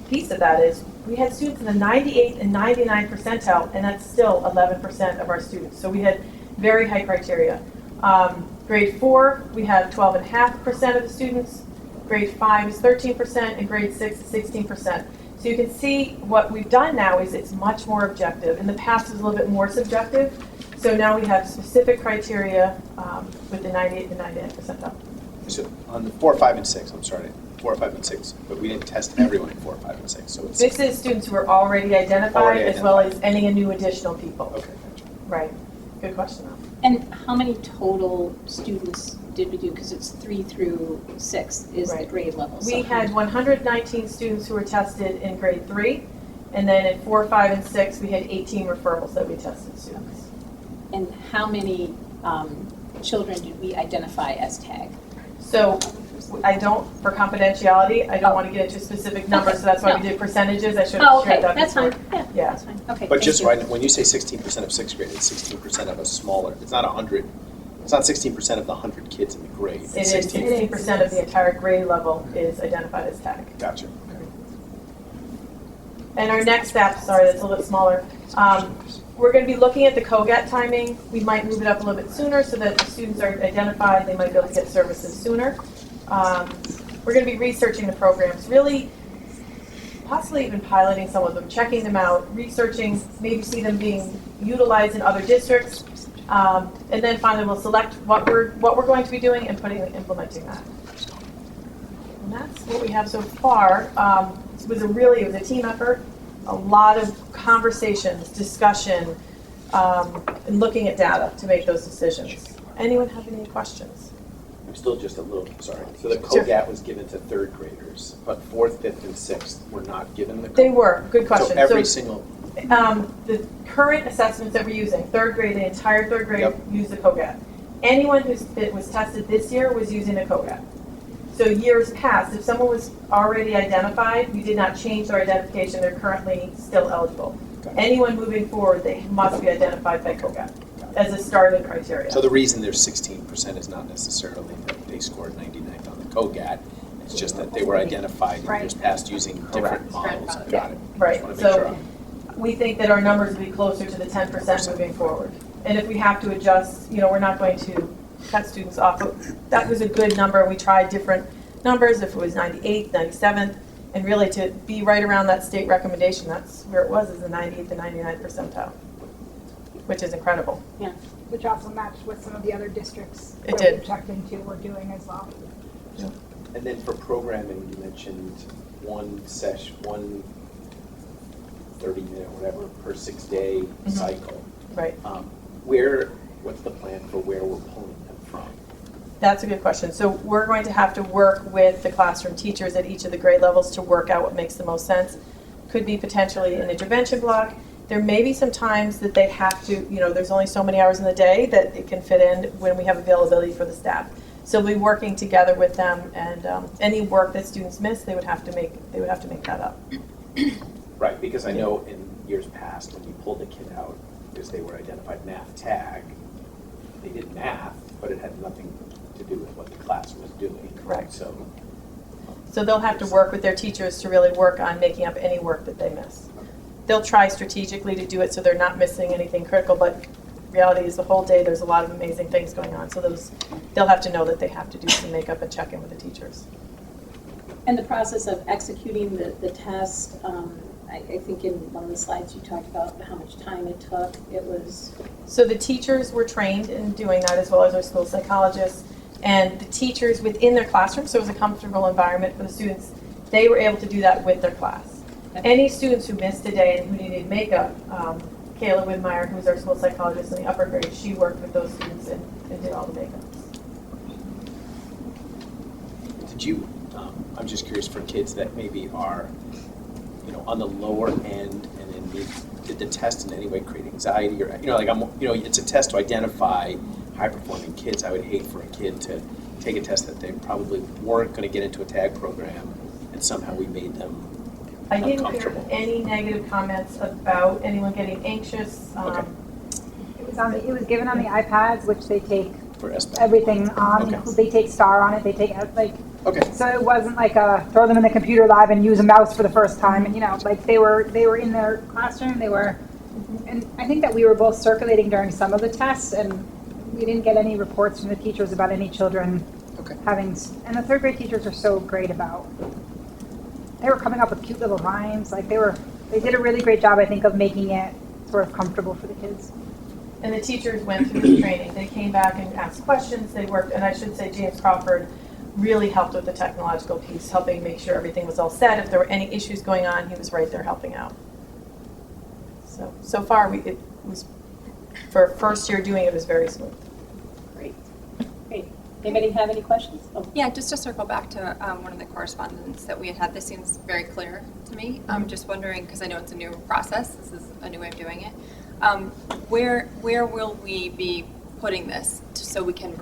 piece of that is we had students in the 98th and 99th percentile, and that's still 11% of our students. So we had very high criteria. Grade 4, we have 12.5% of the students. Grade 5 is 13%, and grade 6 is 16%. So you can see what we've done now is it's much more objective. In the past, it was a little bit more subjective. So now we have specific criteria with the 98th and 99th percentile. So on the 4, 5, and 6, I'm sorry, 4, 5, and 6, but we didn't test everyone in 4, 5, and 6. So it's This is students who are already identified as well as any new additional people. okay. Gotcha. Right. Good question, though. And how many total students did we do? Because it's 3 through 6 is the Right. grade level. We had 119 students who were tested in grade 3, and then in 4, 5, and 6, we had 18 referrals that we tested students. And how many children did we identify as TAG? So I don't, for confidentiality, I don't want to get into specific numbers, so that's why we did percentages. I should Oh, have shared okay, that that's before. fine. Yeah. That's fine. Okay. But thank just you. right, when you say 16% of 6th grade, it's 16% of a smaller, it's not 100, it's not 16% of the 100 kids in the grade. It It's is 16% of the entire grade level is identified as TAG. Gotcha. And our next step, sorry, that's a little bit smaller. We're going to be looking at the COGAT timing. We might move it up a little bit sooner so that the students are identified. They might be able to get services sooner. We're going to be researching the programs, really possibly even piloting some of them, checking them out, researching, maybe see them being utilized in other districts. And then finally we'll select what we're going to be doing and implementing that. And that's what we have so far. It was a team effort, a lot of conversations, discussion, and looking at data to make those decisions. Anyone have any questions? I'm still just a little, sorry. So the Sure. COGAT was given to 3rd graders, but 4th, 5th, and 6th were not given the COGAT? They were. Good question. So every single, The current assessments that we're using, 3rd grade, the entire 3rd grade Yep. used the COGAT. Anyone that was tested this year was using the COGAT. So years past, if someone was already identified, we did not change their identification, they're currently still eligible. Got it. Anyone moving forward, they must be identified by COGAT as a starting criteria. so the reason there's 16% is not necessarily that they scored 99th on the COGAT, it's just that they were identified in years past using different models. Got it. Right, Just want to make sure so we think that our numbers will be closer to the 10% moving forward. And if we have to adjust, we're not going to cut students off. But that was a good number. We tried different numbers, if it was 98th, 97th, and really to be right around that state recommendation, that's where it was, is the 98th to 99th percentile, which is incredible. Which also matched what some of the other districts It that did. we checked into were doing as well. And then for programming, you mentioned one 30-minute, whatever, per 6-day cycle. Right. What's the plan for where we're pulling them from? That's a good question. So we're going to have to work with the classroom teachers at each of the grade levels to work out what makes the most sense. Could be potentially an intervention block. There may be some times that they have to, there's only so many hours in the day that it can fit in when we have availability for the staff. So we'll be working together with them, and any work that students miss, they would have to make that up. Right, because I know in years past, when you pulled a kid out, because they were identified math tag, they did math, but it had nothing to do with what the class was doing. Correct. So they'll have to work with their teachers to really work on making up any work that they miss. They'll try strategically to do it so they're not missing anything critical, but reality is the whole day there's a lot of amazing things going on. So they'll have to know that they have to do some makeup and check in with the teachers. And the process of executing the test, I think in one of the slides you talked about how much time it took. It was... So the teachers were trained in doing that, as well as our school psychologists. And the teachers within their classroom, so it was a comfortable environment for the students, they were able to do that with their class. Any students who missed a day and who needed makeup, Kayla Widmeyer, who's our school psychologist in the upper grade, she worked with those students and did all the makeups. did you, I'm just curious for kids that maybe are, on the lower end and then did the test in any way create anxiety or, it's a test to identify high-performing kids. I would hate for a kid to take a test that they probably weren't going to get into a tag program and somehow we made them I didn't hear uncomfortable. any negative comments about anyone getting anxious. Okay. It was given on the iPads, which they take For SBAC. everything on. Okay. They take STAR on it. They take Okay. so it wasn't like throw them in the computer lab and use a mouse for the first time. And they were in their classroom. They were, and I think that we were both circulating during some of the tests, and we didn't get any reports from the teachers about any children Okay. having. And the third grade teachers are so great about. They were coming up with cute little rhymes. They did a really great job, I think, of making it sort of comfortable for the kids. And the teachers went through the training. They came back and asked questions. They worked, and I should say James Crawford really helped with the technological piece, helping make sure everything was all set. If there were any issues going on, he was right there helping out. So far, it was, for first year doing it, was very smooth. Great. Great. Anybody have any questions? Oh, Yeah, just to circle back to one of the correspondence that we had, this seems very clear to me. I'm just wondering, because I know it's a new process, this is a new way of doing it. Where will we be putting this so we can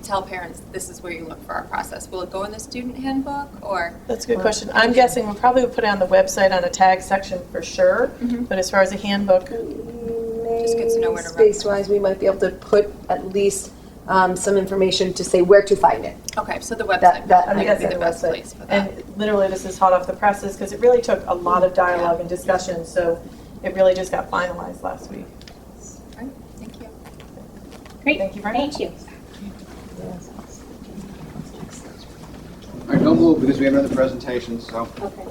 tell parents this is where you look for our process? Will it go in the student handbook or? That's a good question. I'm guessing we'll probably put it on the website on a tag section for sure, but as far as a handbook, Just good to know where to Space-wise, we might be able to put at least some information to say where to find it. Okay, so the website that- might that's be on the the best website. place for that. And literally, this is hot off the presses because it really took a lot of dialogue and discussion, so it really just got finalized last week. All right, thank you. great. Thank you very much. Thank you. All right, don't move because we have another presentation, so. Okay.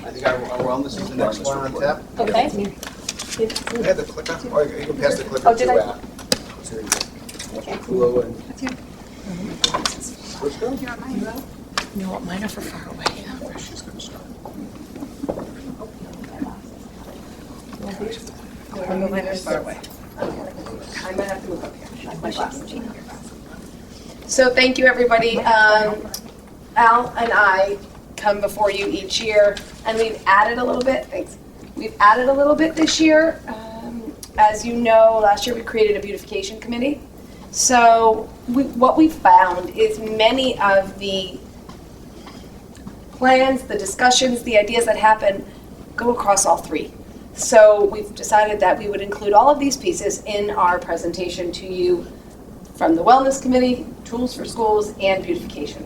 I think our wellness is the next one on tap. Okay. I had the clicker, or you can pass the clicker Oh, did to I? Anna. Kulo and. Let's go. You know what, mine are for far away. Where she's gonna start. Mine are far away. I might have to move up here. My glasses. So thank you, everybody. Al and I come before you each year, and we've added a little bit. Thanks. We've added a little bit this year. As you know, last year we created a beautification committee. So what we found is many of the plans, the discussions, the ideas that happen go across all three. So we've decided that we would include all of these pieces in our presentation to you from the Wellness Committee, Tools for Schools, and Beautification.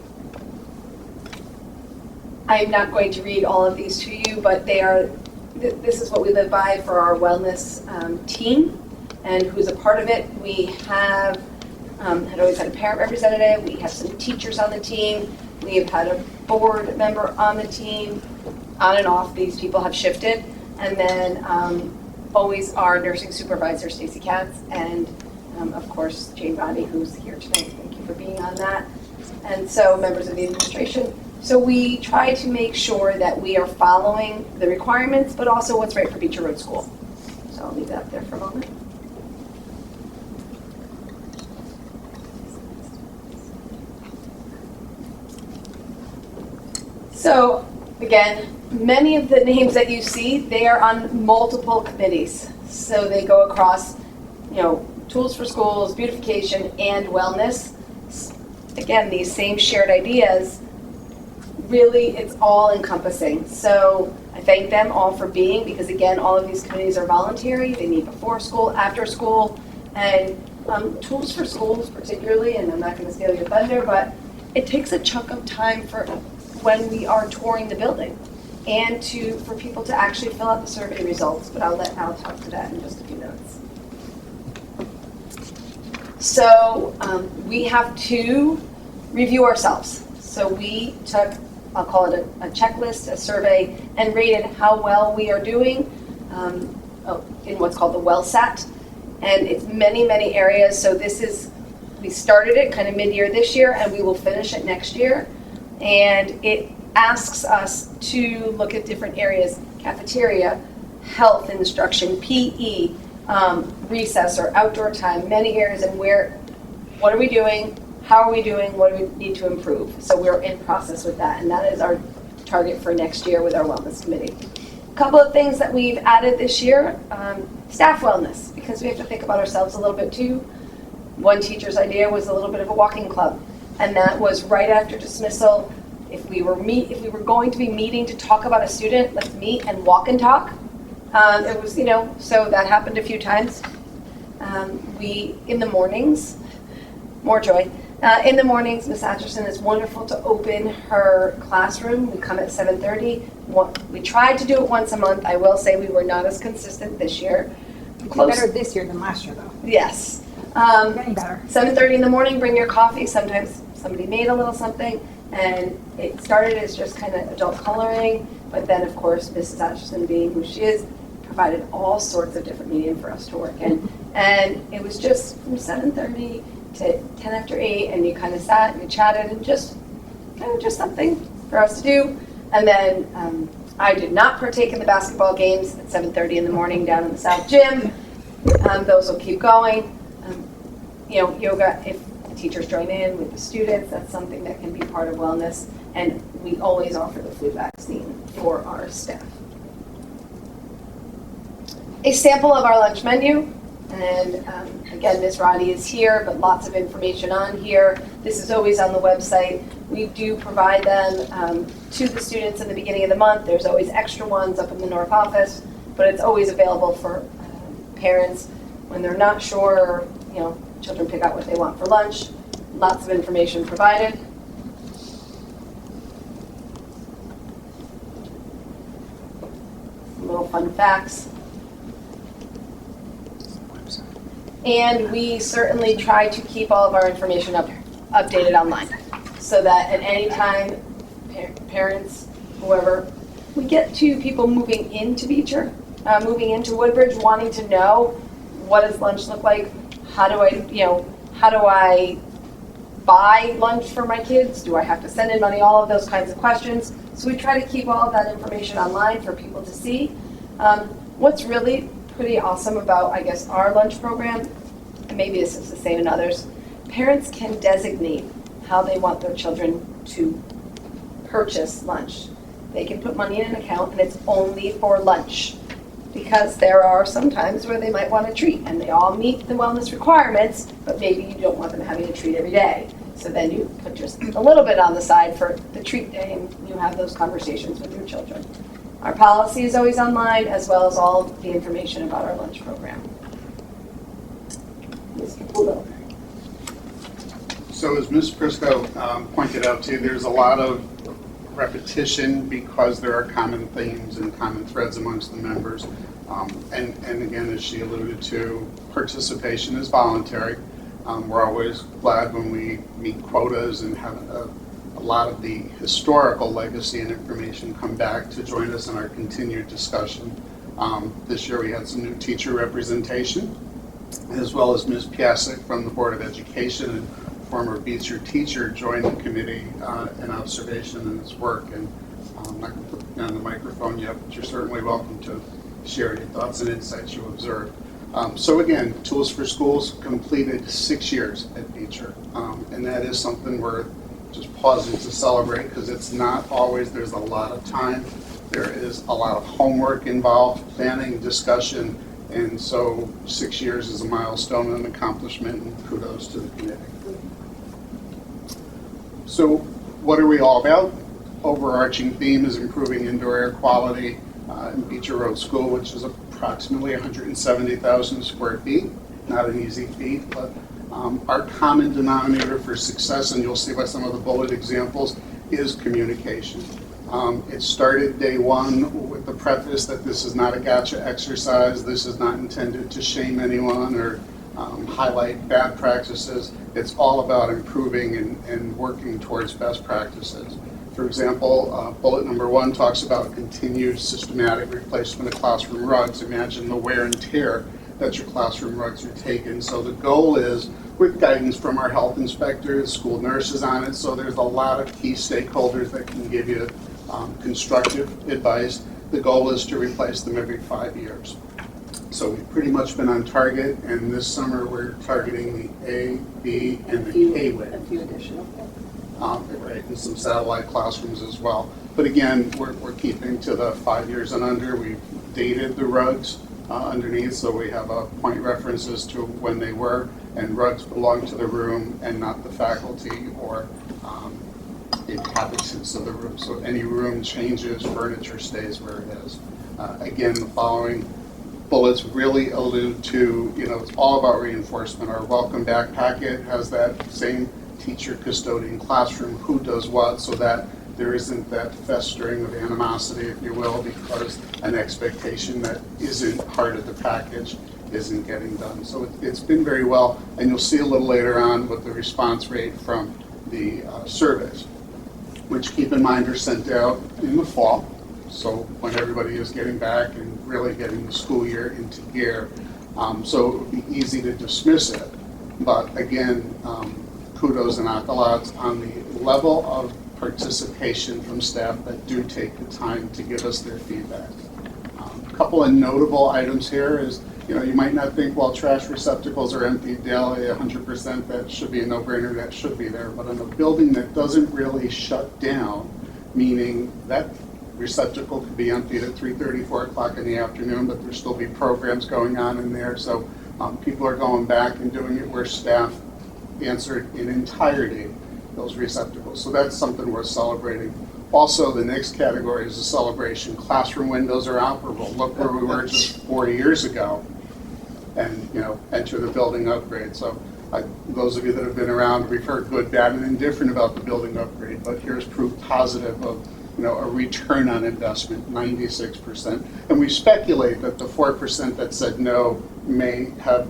I'm not going to read all of these to you, but they are, this is what we live by for our wellness team, and who's a part of it. We have had always had a parent representative, we have some teachers on the team, we have had a board member on the team, on and off, these people have shifted, and then always our nursing supervisor, Stacey Katz, and of course, Jane Bondy, who's here tonight. Thank you for being on that. And so members of the administration. So we try to make sure that we are following the requirements, but also what's right for Beecher Road School. So I'll leave that there for a moment. So again, Many of the names that you see, they are on multiple committees. So they go across, tools for schools, beautification, and wellness. Again, these same shared ideas, really, it's all encompassing. So I thank them all for being, because again, all of these committees are voluntary. They meet before school, after school, and tools for schools particularly, and I'm not going to steal your thunder, but it takes a chunk of time for when we are touring the building and for people to actually fill out the survey results, but I'll let Al talk to that in just a few minutes. So we have to review ourselves. So we took, I'll call it a checklist, a survey, and rated how well we are doing in what's called the WellSat. And it's many, many areas. So we started it kind of mid-year this year, and we will finish it next year. And it asks us to look at different areas: cafeteria, health instruction, PE, recess or outdoor time, many areas, and what are we doing, how are we doing, what do we need to improve. So we're in process with that, and that is our target for next year with our wellness committee. A couple of things that we've added this year: staff wellness, because we have to think about ourselves a little bit too. One teacher's idea was a little bit of a walking club, and that was right after dismissal. If we were going to be meeting to talk about a student, let's meet and walk and talk. It was, so that happened a few times. In the mornings, more joy. In the mornings, Miss Atchison is wonderful to open her classroom. We come at 7:30. We tried to do it once a month. I will say we were not as consistent this year. Better this year than last year, though. Yes. Getting better. 7:30 in the morning, bring your coffee. Sometimes somebody made a little something. And it started as just kind of adult coloring. But then, of course, Mrs. Atchison, being who she is, provided all sorts of different medium for us to work in. And it was just from 7:30 to 10 after 8, and you kind of sat and you chatted, and just something for us to do. And then I did not partake in the basketball games at 7:30 in the morning down in the South Gym. Those will keep going. Yoga, if the teachers join in with the students, that's something that can be part of wellness. And we always offer the flu vaccine for our staff. A sample of our lunch menu. And again, Ms. Roddy is here, but lots of information on here. This is always on the website. We do provide them to the students in the beginning of the month. There's always extra ones up in the North office, but it's always available for parents when they're not sure, children pick out what they want for lunch. Lots of information provided. Some little fun facts. And we certainly try to keep all of our information updated online, so that at any time, parents, whoever, we get to people moving into Beecher, moving into Woodbridge, wanting to know, what does lunch look like? How do I buy lunch for my kids? Do I have to send in money? All of those kinds of questions. So we try to keep all of that information online for people to see. What's really pretty awesome about, I guess, our lunch program, and maybe this is the same in others, parents can designate how they want their children to purchase lunch. They can put money in an account, and it's only for lunch, because there are some times where they might want a treat, and they all meet the wellness requirements, but maybe you don't want them having a treat every day. So then you put just a little bit on the side for the treat day, and you have those conversations with your children. Our policy is always online, as well as all the information about our lunch program. Mr. Poole. So as Ms. Prisco pointed out too, there's a lot of repetition because there are common themes and common threads amongst the members. And again, as she alluded to, participation is voluntary. We're always glad when we meet quotas and have a lot of the historical legacy and information come back to join us in our continued discussion. This year we had some new teacher representation, as well as Ms. Piasek from the Board of Education, and former Beecher teacher joined the committee in observation in its work. And I'm not going to put you on the microphone yet, but you're certainly welcome to share your thoughts and insights you observed. So again, Tools for Schools completed 6 years at Beecher, and that is something we're just pausing to celebrate, because it's not always, there's a lot of time There is a lot of homework involved, planning, discussion, and so 6 years is a milestone and accomplishment, and kudos to the committee. So what are we all about? Overarching theme is improving indoor air quality in Beecher Road School, which is approximately 170,000 square feet. Not an easy feat, but our common denominator for success, and you'll see by some of the bullet examples, is communication. It started day one with the preface that this is not a gotcha exercise. This is not intended to shame anyone or highlight bad practices. It's all about improving and working towards best practices. For example, bullet number 1 talks about continued systematic replacement of classroom rugs. Imagine the wear and tear that your classroom rugs are taking. So the goal is, with guidance from our health inspectors, school nurses on it, so there's a lot of key stakeholders that can give you constructive advice. The goal is to replace them every 5 years. So we've pretty much been on target, and this summer we're targeting the A, B, and the K wing. A few additional. Right, and some satellite classrooms as well. But again, we're keeping to the 5 years and under. We've dated the rugs underneath, so we have point references to when they were, and rugs belong to the room and not the faculty or inhabitants of the room. So any room changes, furniture stays where it is. Again, the following bullets really allude to, it's all about reinforcement. Our welcome back packet has that same teacher, custodian, classroom, who does what, so that there isn't that festering of animosity, if you will, because an expectation that isn't part of the package isn't getting done. So it's been very well, and you'll see a little later on with the response rate from the surveys, which, keep in mind, are sent out in the fall, so when everybody is getting back and really getting the school year into gear. So it would be easy to dismiss it, but again, kudos and accolades on the level of participation from staff that do take the time to give us their feedback. A couple of notable items here is, you might not think, well, trash receptacles are emptied daily 100%, that should be a no-brainer, that should be there. But in a building that doesn't really shut down, meaning that receptacle could be emptied at 3:30, 4 o'clock in the afternoon, but there'll still be programs going on in there. So people are going back and doing it where staff answered in entirety those receptacles. So that's something worth celebrating. Also, the next category is a celebration. Classroom windows are operable. Look where we were just 4 years ago, and enter the building upgrade. So those of you that have been around, we've heard good, bad, and indifferent about the building upgrade, but here's proof positive of a return on investment, 96%. And we speculate that the 4% that said no may have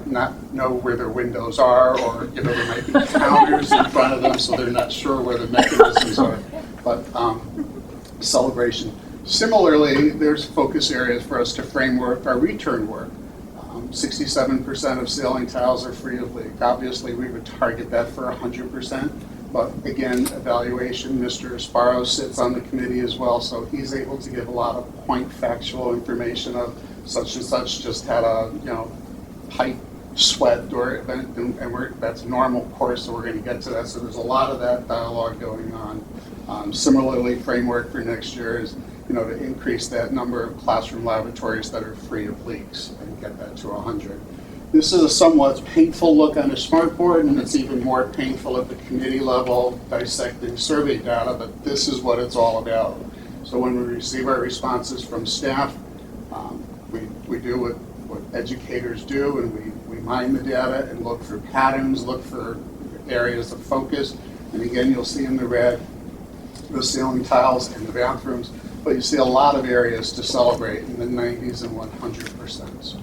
not know where their windows are, or there might be counters in front of them, so they're not sure where the mechanisms are. But celebration. Similarly, there's focus areas for us to framework our return work. 67% of ceiling tiles are free of leak. Obviously, we would target that for 100%. But again, evaluation, Mr. Sparrow sits on the committee as well, so he's able to give a lot of point factual information of such and such just had a pipe sweat or event, and that's normal course, so we're going to get to that. So there's a lot of that dialogue going on. Similarly, framework for next year is to increase that number of classroom lavatories that are free of leaks and get that to 100. This is a somewhat painful look on a smartboard, and it's even more painful at the committee level, dissecting survey data, but this is what it's all about. So when we receive our responses from staff, we do what educators do, and we mine the data and look for patterns, look for areas of focus. And again, you'll see in the red the ceiling tiles in the bathrooms, but you see a lot of areas to celebrate in the 90s and 100%.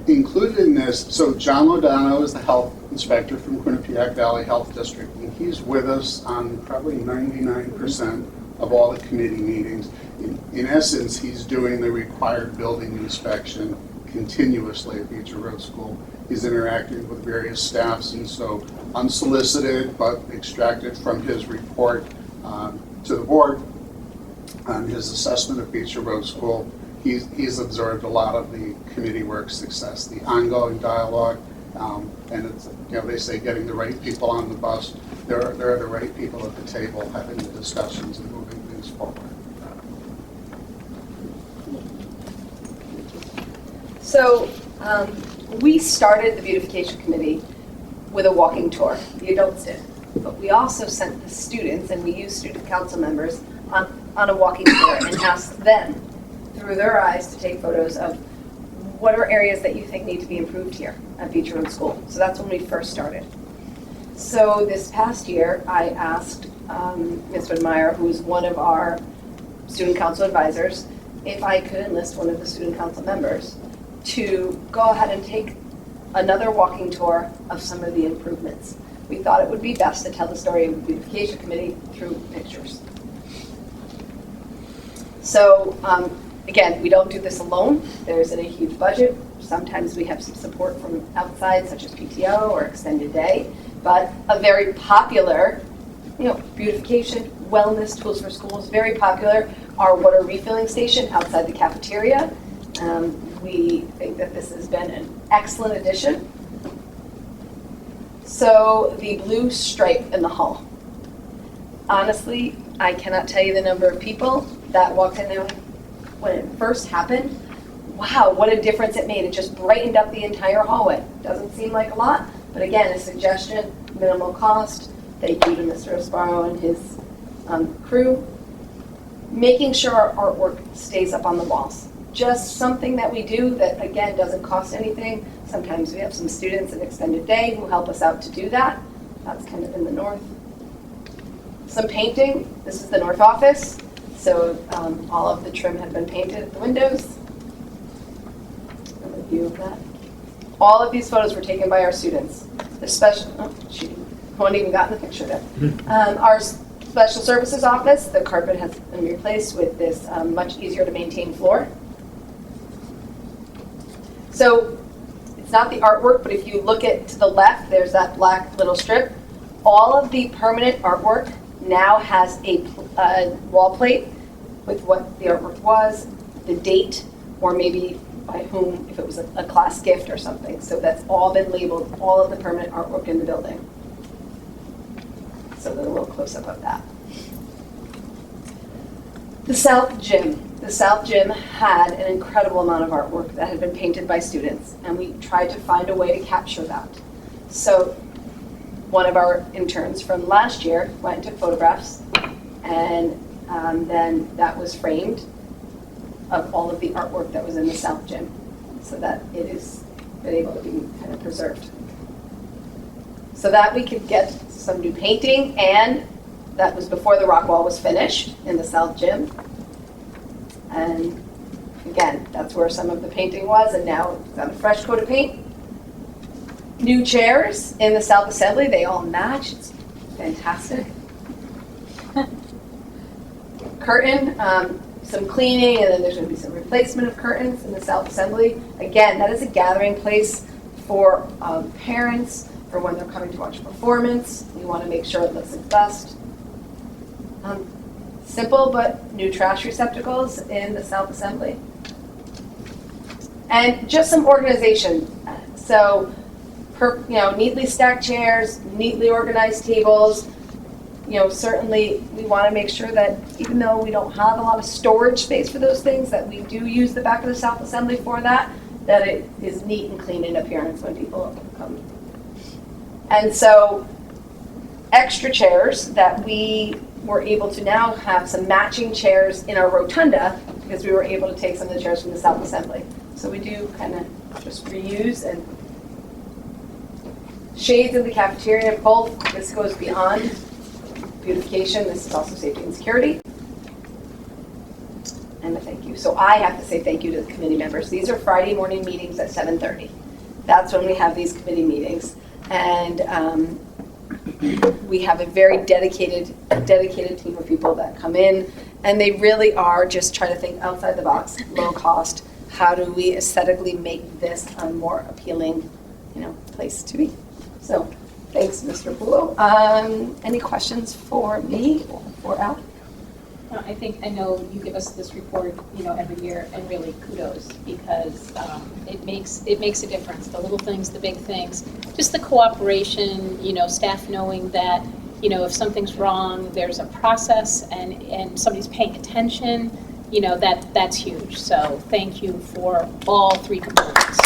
Included in this, so John Lodano is the health inspector from Quinnipiac Valley Health District, and he's with us on probably 99% of all the committee meetings. In essence, he's doing the required building inspection continuously at Beecher Road School. He's interacting with various staffs, and so unsolicited but extracted from his report to the board on his assessment of Beecher Road School, he's observed a lot of the committee work success, the ongoing dialogue, And it's, they say getting the right people on the bus. They're the right people at the table having the discussions and moving things forward. So we started the beautification committee with a walking tour. The adults did. But we also sent the students, and we used student council members, on a walking tour and asked them, through their eyes, to take photos of what are areas that you think need to be improved here at Beach Road School. So that's when we first started. So this past year, I asked Ms. Woodmeyer, who's one of our student council advisors, if I could enlist one of the student council members to go ahead and take another walking tour of some of the improvements. We thought it would be best to tell the story of the beautification committee through pictures. So again, we don't do this alone. There isn't a huge budget. Sometimes we have some support from outside, such as PTO or extended day. But a very popular, beautification, wellness tools for schools, very popular. Our water refilling station outside the cafeteria. We think that this has been an excellent addition. So the blue stripe in the hall. Honestly, I cannot tell you the number of people that walked in there when it first happened. Wow, what a difference it made. It just brightened up the entire hallway. Doesn't seem like a lot, but again, a suggestion, minimal cost. Thank you to Mr. Asparo and his crew. Making sure our artwork stays up on the walls. Just something that we do that, again, doesn't cost anything. Sometimes we have some students in extended day who help us out to do that. That's kind of in the north. Some painting. This is the north office. So all of the trim had been painted at the windows. A view of that. All of these photos were taken by our students. The special, she hadn't even gotten the picture there. Our special services office, the carpet has been replaced with this much easier to maintain floor. So it's not the artwork, but if you look to the left, there's that black little strip. All of the permanent artwork now has a wall plate with what the artwork was, the date, or maybe by whom, if it was a class gift or something. So that's all been labeled, all of the permanent artwork in the building. So then a little close-up of that. The South Gym. The South Gym had an incredible amount of artwork that had been painted by students, and we tried to find a way to capture that. So one of our interns from last year went and took photographs, and then that was framed of all of the artwork that was in the South Gym, so that it has been able to be kind of preserved. So that we could get some new painting, and that was before the rock wall was finished in the South Gym. And again, that's where some of the painting was, and now it's got a fresh coat of paint. New chairs in the South Assembly, they all match. It's fantastic. Curtain, some cleaning, and then there's going to be some replacement of curtains in the South Assembly. Again, that is a gathering place for parents, for when they're coming to watch a performance. We want to make sure it looks its best. Simple but new trash receptacles in the South Assembly. And just some organization. So, neatly stacked chairs, neatly organized tables. Certainly we want to make sure that even though we don't have a lot of storage space for those things, that we do use the back of the South Assembly for that it is neat and clean in appearance when people come. And so extra chairs that we were able to now have some matching chairs in our rotunda because we were able to take some of the chairs from the South Assembly. So we do kind of just reuse. And shades in the cafeteria, both. This goes beyond beautification. This is also safety and security. And a thank you. So I have to say thank you to the committee members. These are Friday morning meetings at 7:30. That's when we have these committee meetings. And we have a very dedicated team of people that come in, and they really are just trying to think outside the box, low cost. How do we aesthetically make this a more appealing, place to be? So, thanks, Mr. Bulo. Any questions for me or for Al? I know you give us this report, every year, and really kudos, because it makes a difference. The little things, the big things, just the cooperation, staff knowing that, if something's wrong, there's a process and somebody's paying attention, that's huge. So thank you for all three components.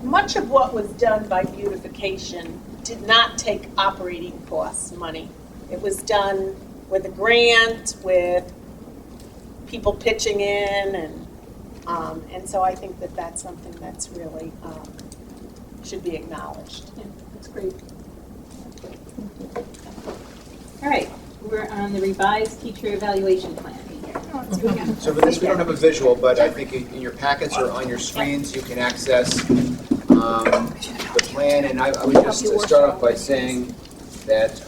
Much of what was done by beautification did not take operating costs money. It was done with a grant, with people pitching in, and so I think that that's something that's really should be acknowledged. Yeah, that's great. All right, we're on the revised teacher evaluation plan. So for this, we don't have a visual, but I think in your packets or on your screens, you can access the plan. And I would just start off by saying that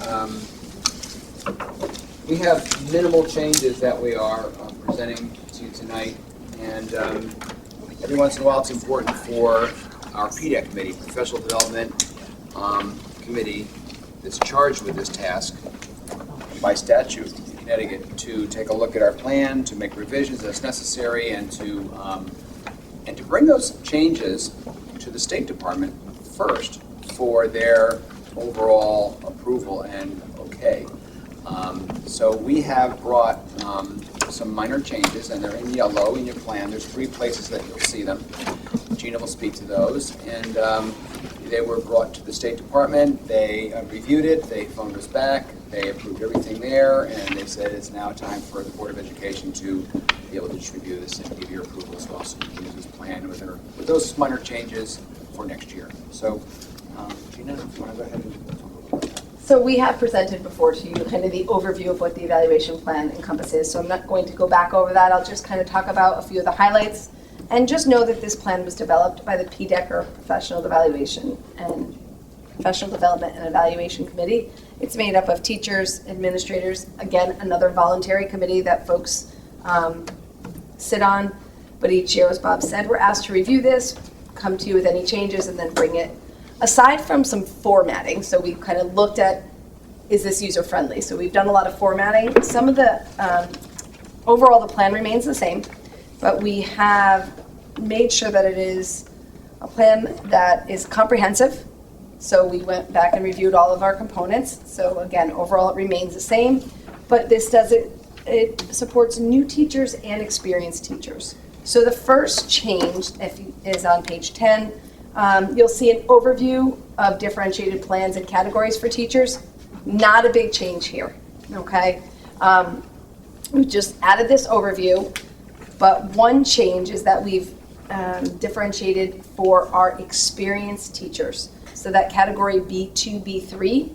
we have minimal changes that we are presenting to you tonight. And every once in a while, it's important for our PDEC committee, Professional Development Committee, that's charged with this task by statute in Connecticut, to take a look at our plan, to make revisions as necessary, and to bring those changes to the State Department first for their overall approval and okay. So we have brought some minor changes, and they're in yellow in your plan. There's 3 places that you'll see them. Gina will speak to those, and they were brought to the State Department. They reviewed it, they phoned us back, they approved everything there, and they said it's now time for the Board of Education to be able to just review this and give your approval as well, so you can use this plan with those minor changes for next year. So, Gina, if you want to go ahead and talk about that. So we have presented before to you kind of the overview of what the evaluation plan encompasses. So I'm not going to go back over that. I'll just kind of talk about a few of the highlights. And just know that this plan was developed by the PDEC, or Professional Development and Evaluation Committee. It's made up of teachers, administrators, again, another voluntary committee that folks sit on. But each year, as Bob said, we're asked to review this, come to you with any changes, and then bring it. Aside from some formatting, so we kind of looked at, is this user-friendly? So we've done a lot of formatting. Some of the, overall the plan remains the same, but we have made sure that it is a plan that is comprehensive. So we went back and reviewed all of our components. So again, overall it remains the same, but this it supports new teachers and experienced teachers. So the first change is on page 10. You'll see an overview of differentiated plans and categories for teachers. Not a big change here, okay? We just added this overview, but one change is that we've differentiated for our experienced teachers. So that category B2, B3.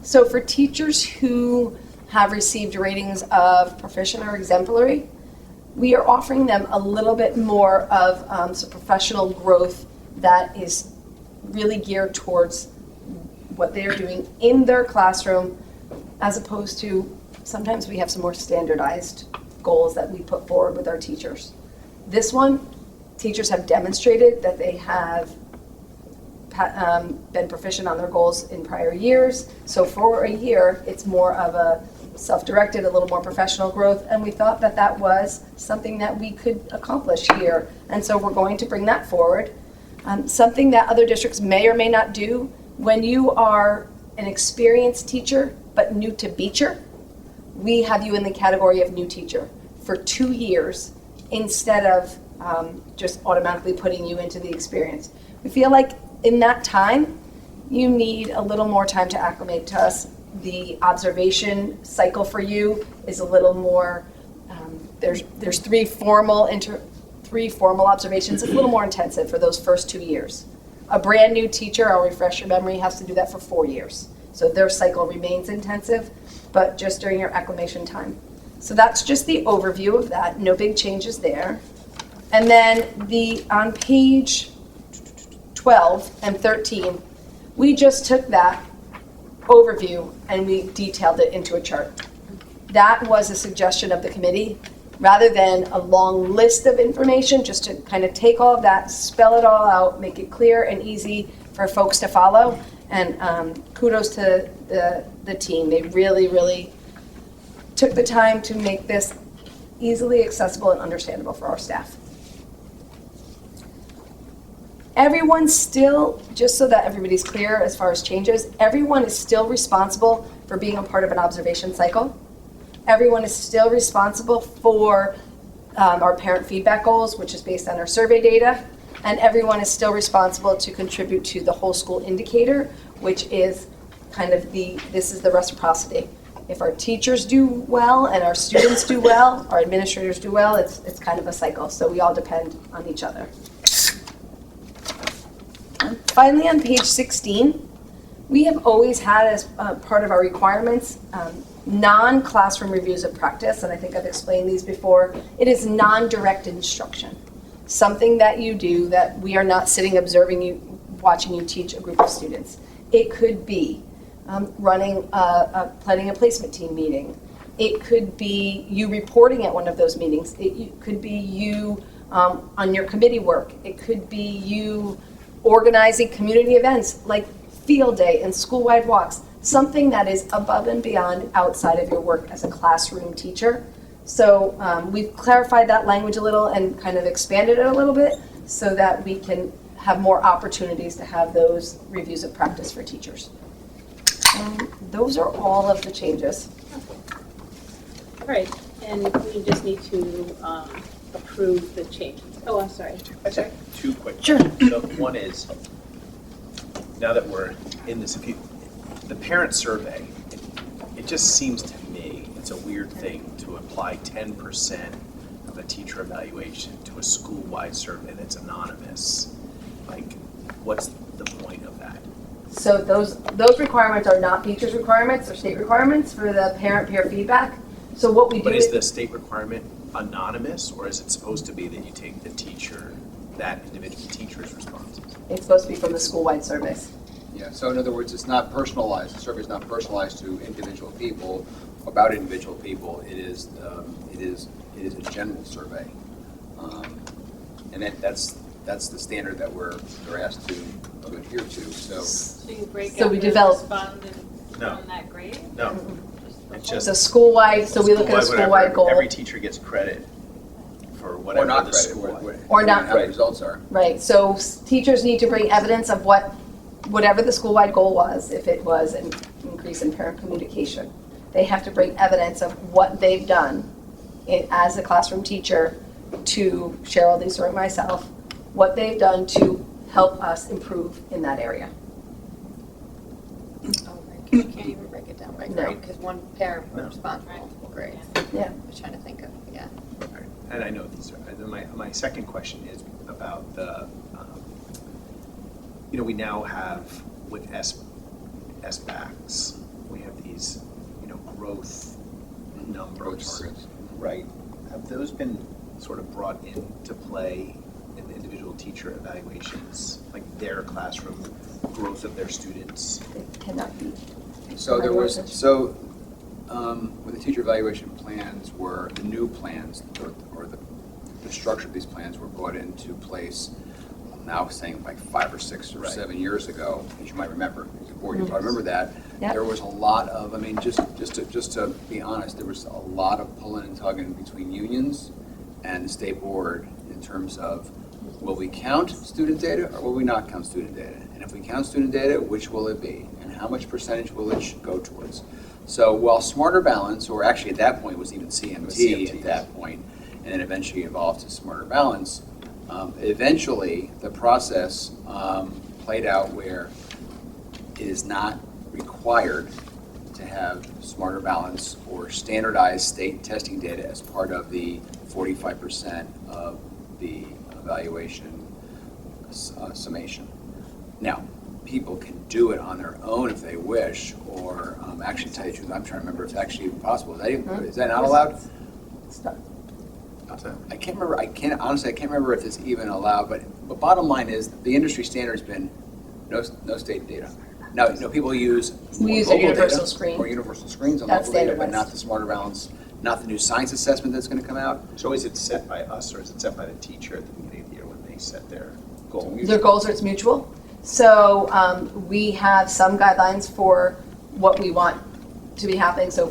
So for teachers who have received ratings of proficient or exemplary, we are offering them a little bit more of some professional growth that is really geared towards what they are doing in their classroom, as opposed to sometimes we have some more standardized goals that we put forward with our teachers. This one, teachers have demonstrated that they have been proficient on their goals in prior years. So for a year, it's more of a self-directed, a little more professional growth, and we thought that that was something that we could accomplish here. And so we're going to bring that forward. Something that other districts may or may not do, when you are an experienced teacher but new to Beecher, we have you in the category of new teacher for 2 years instead of just automatically putting you into the experience. We feel like in that time, you need a little more time to acclimate to us. The observation cycle for you is a little more, there's three formal observations. It's a little more intensive for those first 2 years. A brand new teacher, I'll refresh your memory, has to do that for 4 years. So their cycle remains intensive, but just during your acclimation time. So that's just the overview of that. No big changes there. And then on page 12 and 13, we just took that overview and we detailed it into a chart. That was a suggestion of the committee. Rather than a long list of information, just to kind of take all of that, spell it all out, make it clear and easy for folks to follow. And kudos to the team. They really, really took the time to make this easily accessible and understandable for our staff. Everyone still, just so that everybody's clear as far as changes, everyone is still responsible for being a part of an observation cycle. Everyone is still responsible for our parent feedback goals, which is based on our survey data. And everyone is still responsible to contribute to the whole school indicator, which is kind of this is the reciprocity. If our teachers do well and our students do well, our administrators do well, it's kind of a cycle. So we all depend on each other. Finally, on page 16, we have always had as part of our requirements non-classroom reviews of practice, and I think I've explained these before. It is non-direct instruction, something that you do that we are not sitting observing you, watching you teach a group of students. It could be planning a placement team meeting. It could be you reporting at one of those meetings. It could be you on your committee work. It could be you organizing community events like field day and school-wide walks, something that is above and beyond outside of your work as a classroom teacher. So we've clarified that language a little and kind of expanded it a little bit so that we can have more opportunities to have those reviews of practice for teachers. And those are all of the changes. All right, and we just need to approve the changes. Oh, I'm sorry. I just have two quick. Sure. So one is, now that we're in this, the parent survey, it just seems to me, it's a weird thing to apply 10% of a teacher evaluation to a school-wide survey that's anonymous. Like, what's the point of that? So those requirements are not teachers' requirements, they're state requirements for the parent-peer feedback. So what we do But is the state requirement anonymous, or is it supposed to be that you take the teacher, that individual teacher's responses? It's supposed to be from the school-wide surveys. Yeah, so in other words, it's not personalized, the survey is not personalized to individual people, about individual people. It is a general survey. And that's the standard that we're asked to adhere to, so. So you break So out we the develop- respondent No. from that grade? No, it's just. So school-wide, so we look at a School-wide, school-wide whatever. goal. Every teacher gets credit for Or whatever not the credit, school. Or not how the credit. results are. Right, so teachers need to bring evidence of whatever the school-wide goal was, if it was an increase in parent communication. They have to bring evidence of what they've done as a classroom teacher to Cheryl, these are myself, what they've done to help us improve in that area. Oh, right, 'cause you can't even break it down by No. grade, because one parent will No. respond to multiple grades. Yeah. I was trying to think of, yeah. Right. And I know these are, and then my second question is about the, we now have with SBACs, we have these, growth numbers. targets. Right. Have those been sort of brought into play in the individual teacher evaluations, like their classroom growth of their students? It cannot be. So there was, when the teacher evaluation plans were, the new plans, or the structure of these plans were brought into place, I'm now saying like 5 or 6 or Right. 7 years ago, as you might remember, as a board, you probably remember that. Yep. There was a lot of, just to be honest, there was a lot of pulling and tugging between unions and the state board in terms of, will we count student data or will we not count student data? And if we count student data, which will it be? And how much percentage will it go towards? So while Smarter Balance, or actually at that point it was even CMT at that point, and then eventually evolved to Smarter Balance, eventually the process played out where it is not required to have Smarter Balance or standardized state testing data as part of the 45% of the evaluation summation. Now, people can do it on their own if they wish, or actually, tell you the truth, I'm trying to remember if it's actually even possible. Is that not allowed? I can't remember. Honestly, I can't remember if it's even allowed. But bottom line is, the industry standard's been no state data. Now, people use We use a local universal data screen. or universal screens on That's local data, but standardized. not the Smarter Balance, not the new science assessment that's going to come out. So is it set by us, or is it set by the teacher at the beginning of the year when they set their goal? Their goals are it's mutual. So we have some guidelines for what we want to be happening. So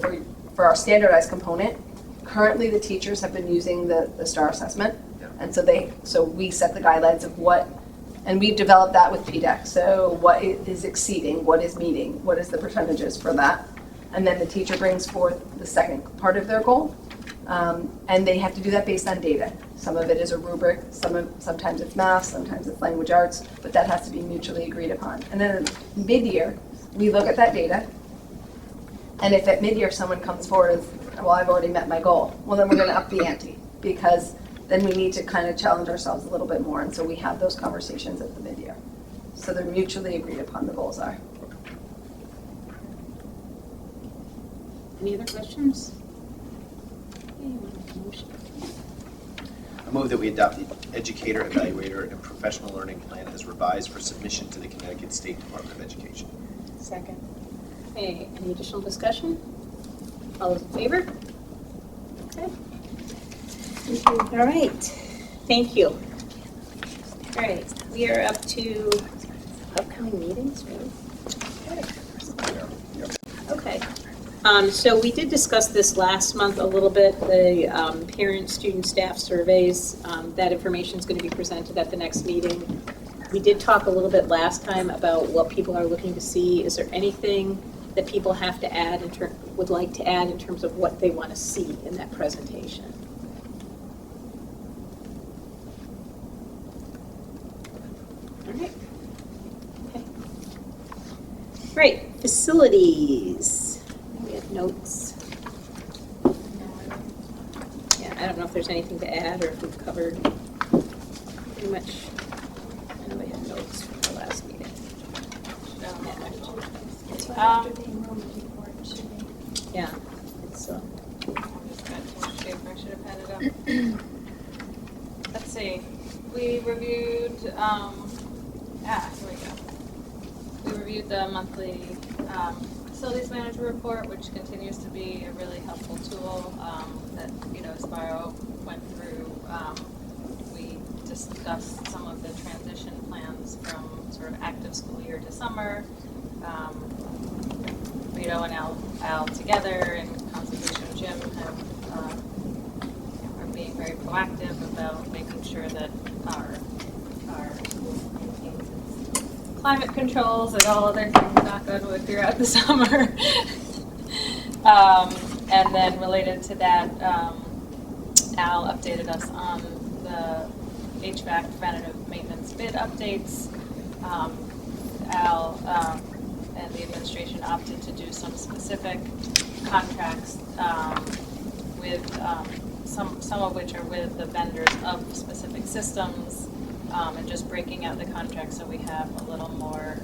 for our standardized component, currently the teachers have been using the STAR assessment. And so we set the guidelines of what, and we've developed that with PDEC. So what is exceeding, what is meeting, what is the percentages for that? And then the teacher brings forth the second part of their goal. And they have to do that based on data. Some of it is a rubric, sometimes it's math, sometimes it's language arts, but that has to be mutually agreed upon. And then mid-year, we look at that data, and if at mid-year someone comes forward and says, well, I've already met my goal, well, then we're going to up the ante, because then we need to kind of challenge ourselves a little bit more, and so we have those conversations at the mid-year. So they're mutually agreed upon, the goals are. Any other questions? Okay, you want to make a motion? I move that we adopt the educator, evaluator, and professional learning plan as revised for submission to the Connecticut State Department of Education. Second. Okay, any additional discussion? All those in favor? Okay. All right, thank you. All right, we are up to upcoming meetings, right? Okay. So we did discuss this last month a little bit, the parent, student, staff surveys. That information is going to be presented at the next meeting. We did talk a little bit last time about what people are looking to see. Is there anything that people have to add, would like to add in terms of what they want to see in that presentation? All right. Okay. Great. Facilities. We have notes. Yeah, I don't know if there's anything to add or if we've covered pretty much. I know we had notes from the last meeting. Yeah, it's I just got too much paper, I should have had it up. Let's see, we reviewed, here we go. We reviewed the monthly facilities manager report, which continues to be a really helpful tool that, Sparrow went through. We discussed some of the transition plans from sort of active school year to summer. Rito and Al together and Conservation Jim are being very proactive about making sure that our school maintains its climate controls and all other things, knock on wood, throughout the summer. And then related to that, Al updated us on the HVAC preventative maintenance bid updates. Al and the administration opted to do some specific contracts with some of which are with the vendors of specific systems, and just breaking out the contracts so we have a little more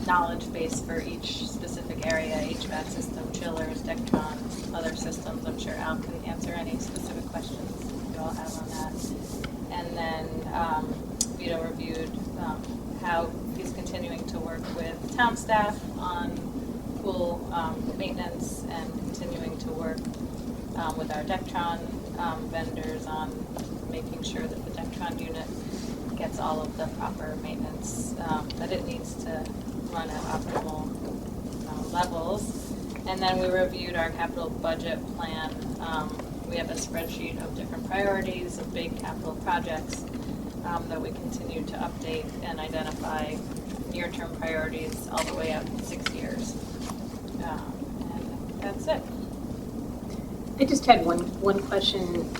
knowledge base for each specific area, HVAC system, chillers, Dectrons, other systems. I'm sure Al can answer any specific questions you all have on that. And then Vito reviewed how he's continuing to work with town staff on pool maintenance and continuing to work with our Dectron vendors on making sure that the Dectron unit gets all of the proper maintenance that it needs to run at optimal levels. And then we reviewed our capital budget plan. We have a spreadsheet of different priorities of big capital projects that we continue to update and identify near-term priorities all the way out 6 years. And that's it. I just had one question,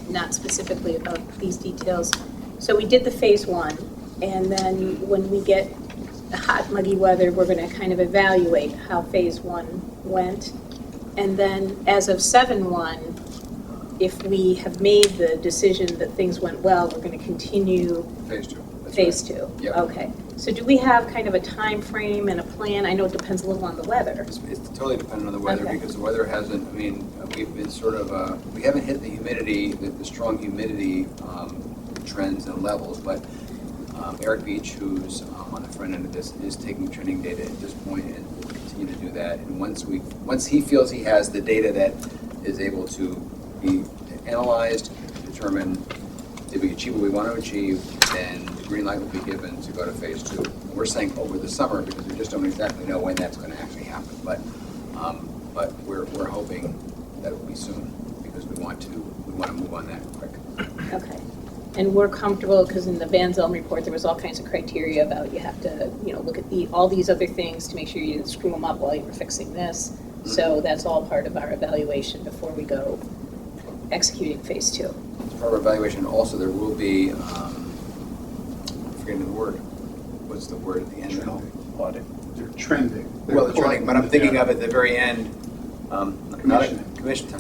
not specifically about these details. So we did the phase 1, and then when we get the hot, muggy weather, we're going to kind of evaluate how phase 1 went. And then as of 7/1, if we have made the decision that things went well, we're going to continue Phase 2. That's phase right. 2. Yep. Okay. So do we have kind of a time frame and a plan? I know it depends a little on the weather. It's totally dependent on the weather, Okay. because the weather hasn't, we've been sort of, we haven't hit the humidity, the strong humidity trends and levels, but Eric Beach, who's on the front end of this, is taking trending data at this point and will continue to do that. And once he feels he has the data that is able to be analyzed, determine if we achieve what we want to achieve, then the green light will be given to go to phase 2. And we're saying over the summer because we just don't exactly know when that's going to actually happen. But we're hoping that it will be soon because we want to move on that quick. Okay. And we're comfortable, because in the Van Zelm report, there was all kinds of criteria about you have to, look at all these other things to make sure you didn't screw them up while you were fixing this. So that's all part of our evaluation before we go executing phase 2. As part of our evaluation, also there will be, I'm forgetting the word. What's the word at the end? Audit. They're trending. Well, the trending, but I'm thinking of at the very end, commission. I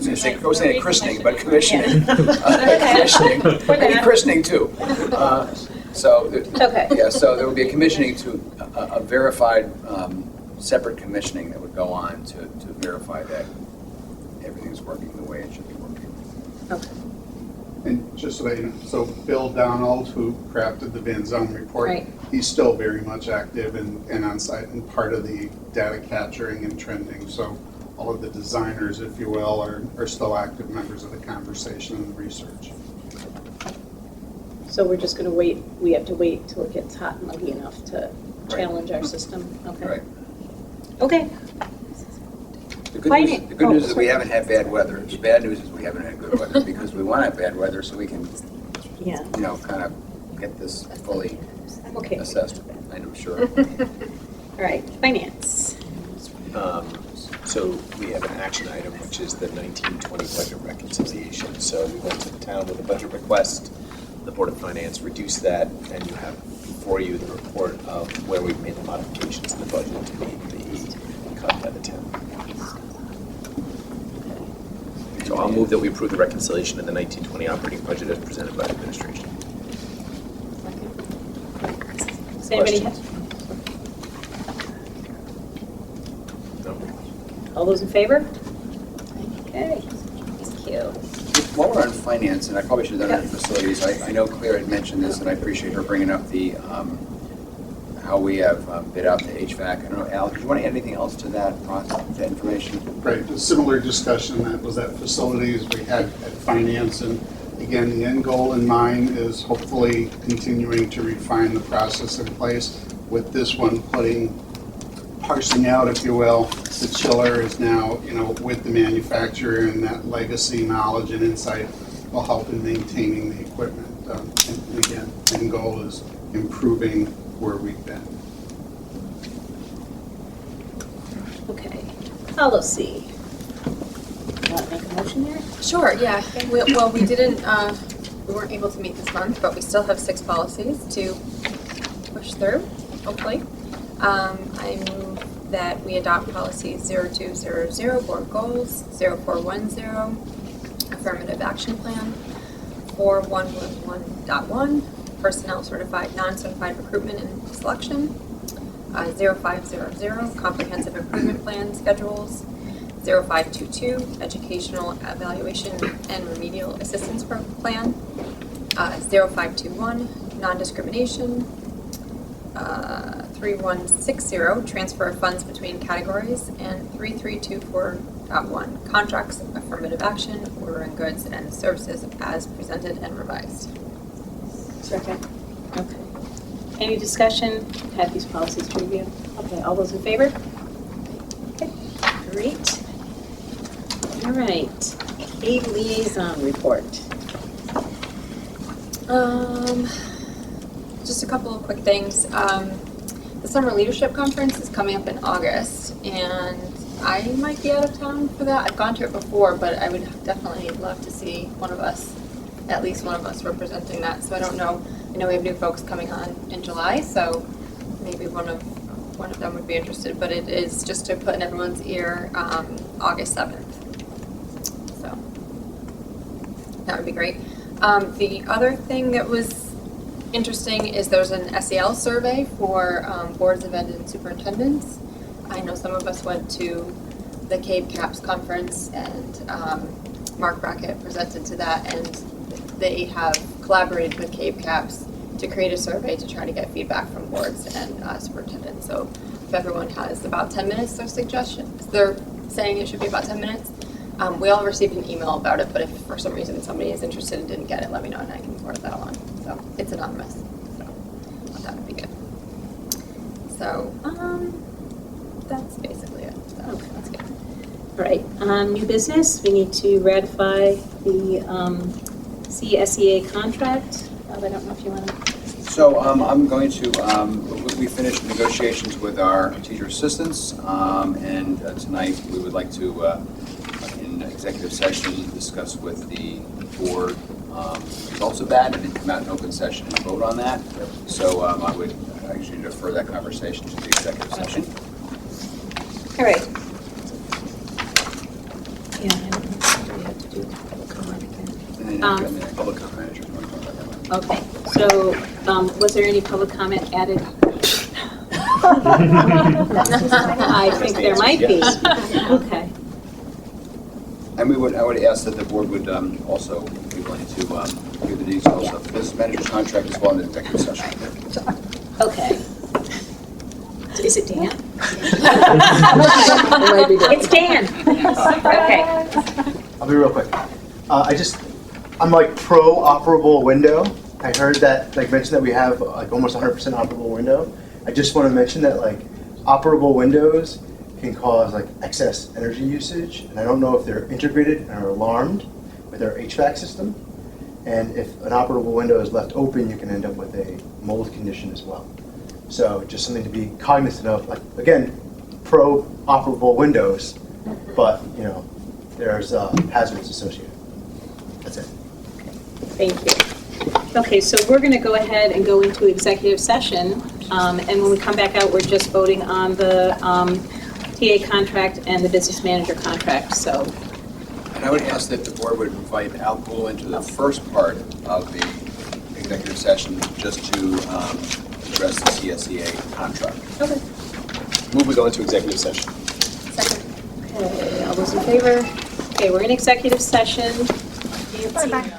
was saying christening, but commissioning. Commissioning. Maybe christening too. Okay. Yeah, so there will be a commissioning to a verified separate commissioning that would go on to verify that everything's working the way it should be working. Okay. And just so you know, so Bill Donald, who crafted the Van Zelm report, Right. he's still very much active and on site and part of the data capturing and trending. So all of the designers, if you will, are still active members of the conversation and the research. So we're just going to wait, we have to wait till it gets hot and muggy enough to challenge our system? Okay. Right. Okay. The good news is we haven't had bad weather. The bad news is we haven't had good weather because we want to have bad weather so we can, Yeah. kind of get this fully Okay. assessed. I'm sure. All right, finance. So we have an action item, which is the 1920 budget reconciliation. So we went to the town with a budget request. The Board of Finance reduced that, and you have before you the report of where we've made the modifications in the budget to meet the cut by the town. So I'll move that we approve the reconciliation in the 1920 operating budget as presented by the administration. Does anybody Questions? No? All those in favor? Okay, thank you. While we're on finance, and I probably should have done it in facilities, I know Claire had mentioned this, and I appreciate her bringing up the, how we have bid out to HVAC. I don't know, Al, do you want to add anything else to that process, that information? Right, a similar discussion that was at facilities, we had at finance, and again, the end goal in mind is hopefully continuing to refine the process in place. With this one, parsing out, if you will, the chiller is now, with the manufacturer, and that legacy knowledge and insight will help in maintaining the equipment. And again, the end goal is improving where we've been. Okay, policy. Want to make a motion here? Sure, yeah. We weren't able to meet this month, but we still have 6 policies to push through, hopefully. I move that we adopt policy 0200, board goals, 0410, affirmative action plan, 4111.1, personnel certified, non-certified recruitment and selection, 0500, comprehensive improvement plan schedules, 0522, educational evaluation and remedial assistance plan, 0521, non-discrimination, 3160, transfer of funds between categories, and 3324.1, contracts, affirmative action, ordering goods and services as presented and revised. Second. Okay. Any discussion? Have these policies to review? Okay, all those in favor? Okay, great. All right, aid liaison report. Just a couple of quick things. The Summer Leadership Conference is coming up in August, and I might be out of town for that. I've gone to it before, but I would definitely love to see at least one of us representing that. So I don't know. I know we have new folks coming on in July, so maybe one of them would be interested. But it is just to put in everyone's ear, August 7th. So that would be great. The other thing that was interesting is there's an SEL survey for boards of ed and superintendents. I know some of us went to the CABE CAPS conference, and Mark Brackett presented to that, and they have collaborated with CABE CAPS to create a survey to try to get feedback from boards and superintendents. So if everyone has about 10 minutes, their suggestions, they're saying it should be about 10 minutes. We all received an email about it, but if for some reason somebody is interested and didn't get it, let me know and I can forward that on. So it's anonymous. So that would be good. So, that's basically it. So, Okay. that's good. All right, new business, we need to ratify the CSEA contract. Bob, I don't know if you want to. So I'm going to, we finished negotiations with our teacher assistants, and tonight we would like to, in executive session, discuss with the board results of that, and then come out in open session and vote on that. So I would actually defer that conversation to the executive session. All right. Yeah, I don't know, we have to do public comment again. And then the public comment manager, if you want to talk about that one. Okay, so was there any public comment added? I think there might be. Okay. And I would ask that the board would also be willing to give the details of the business manager's contract as well in the executive session. Okay. Is it Dan? It might be Dan. It's Dan. Okay. I'll be real quick. I'm like pro operable window. I heard that, like, mentioned that we have like almost 100% operable window. I just want to mention that like operable windows can cause like excess energy usage, and I don't know if they're integrated and are alarmed with our HVAC system. And if an operable window is left open, you can end up with a mold condition as well. So just something to be cognizant of. Like, again, pro operable windows, but you know, there's hazards associated. That's it. Thank you. Okay, so we're going to go ahead and go into executive session, and when we come back out, we're just voting on the TA contract and the business manager contract, so. And I would ask that the board would invite Al Poole into the first part of the executive session just to address the CSEA contract. Okay. Move we go into executive session. Okay, all those in favor? Okay, we're in executive session. Nancy.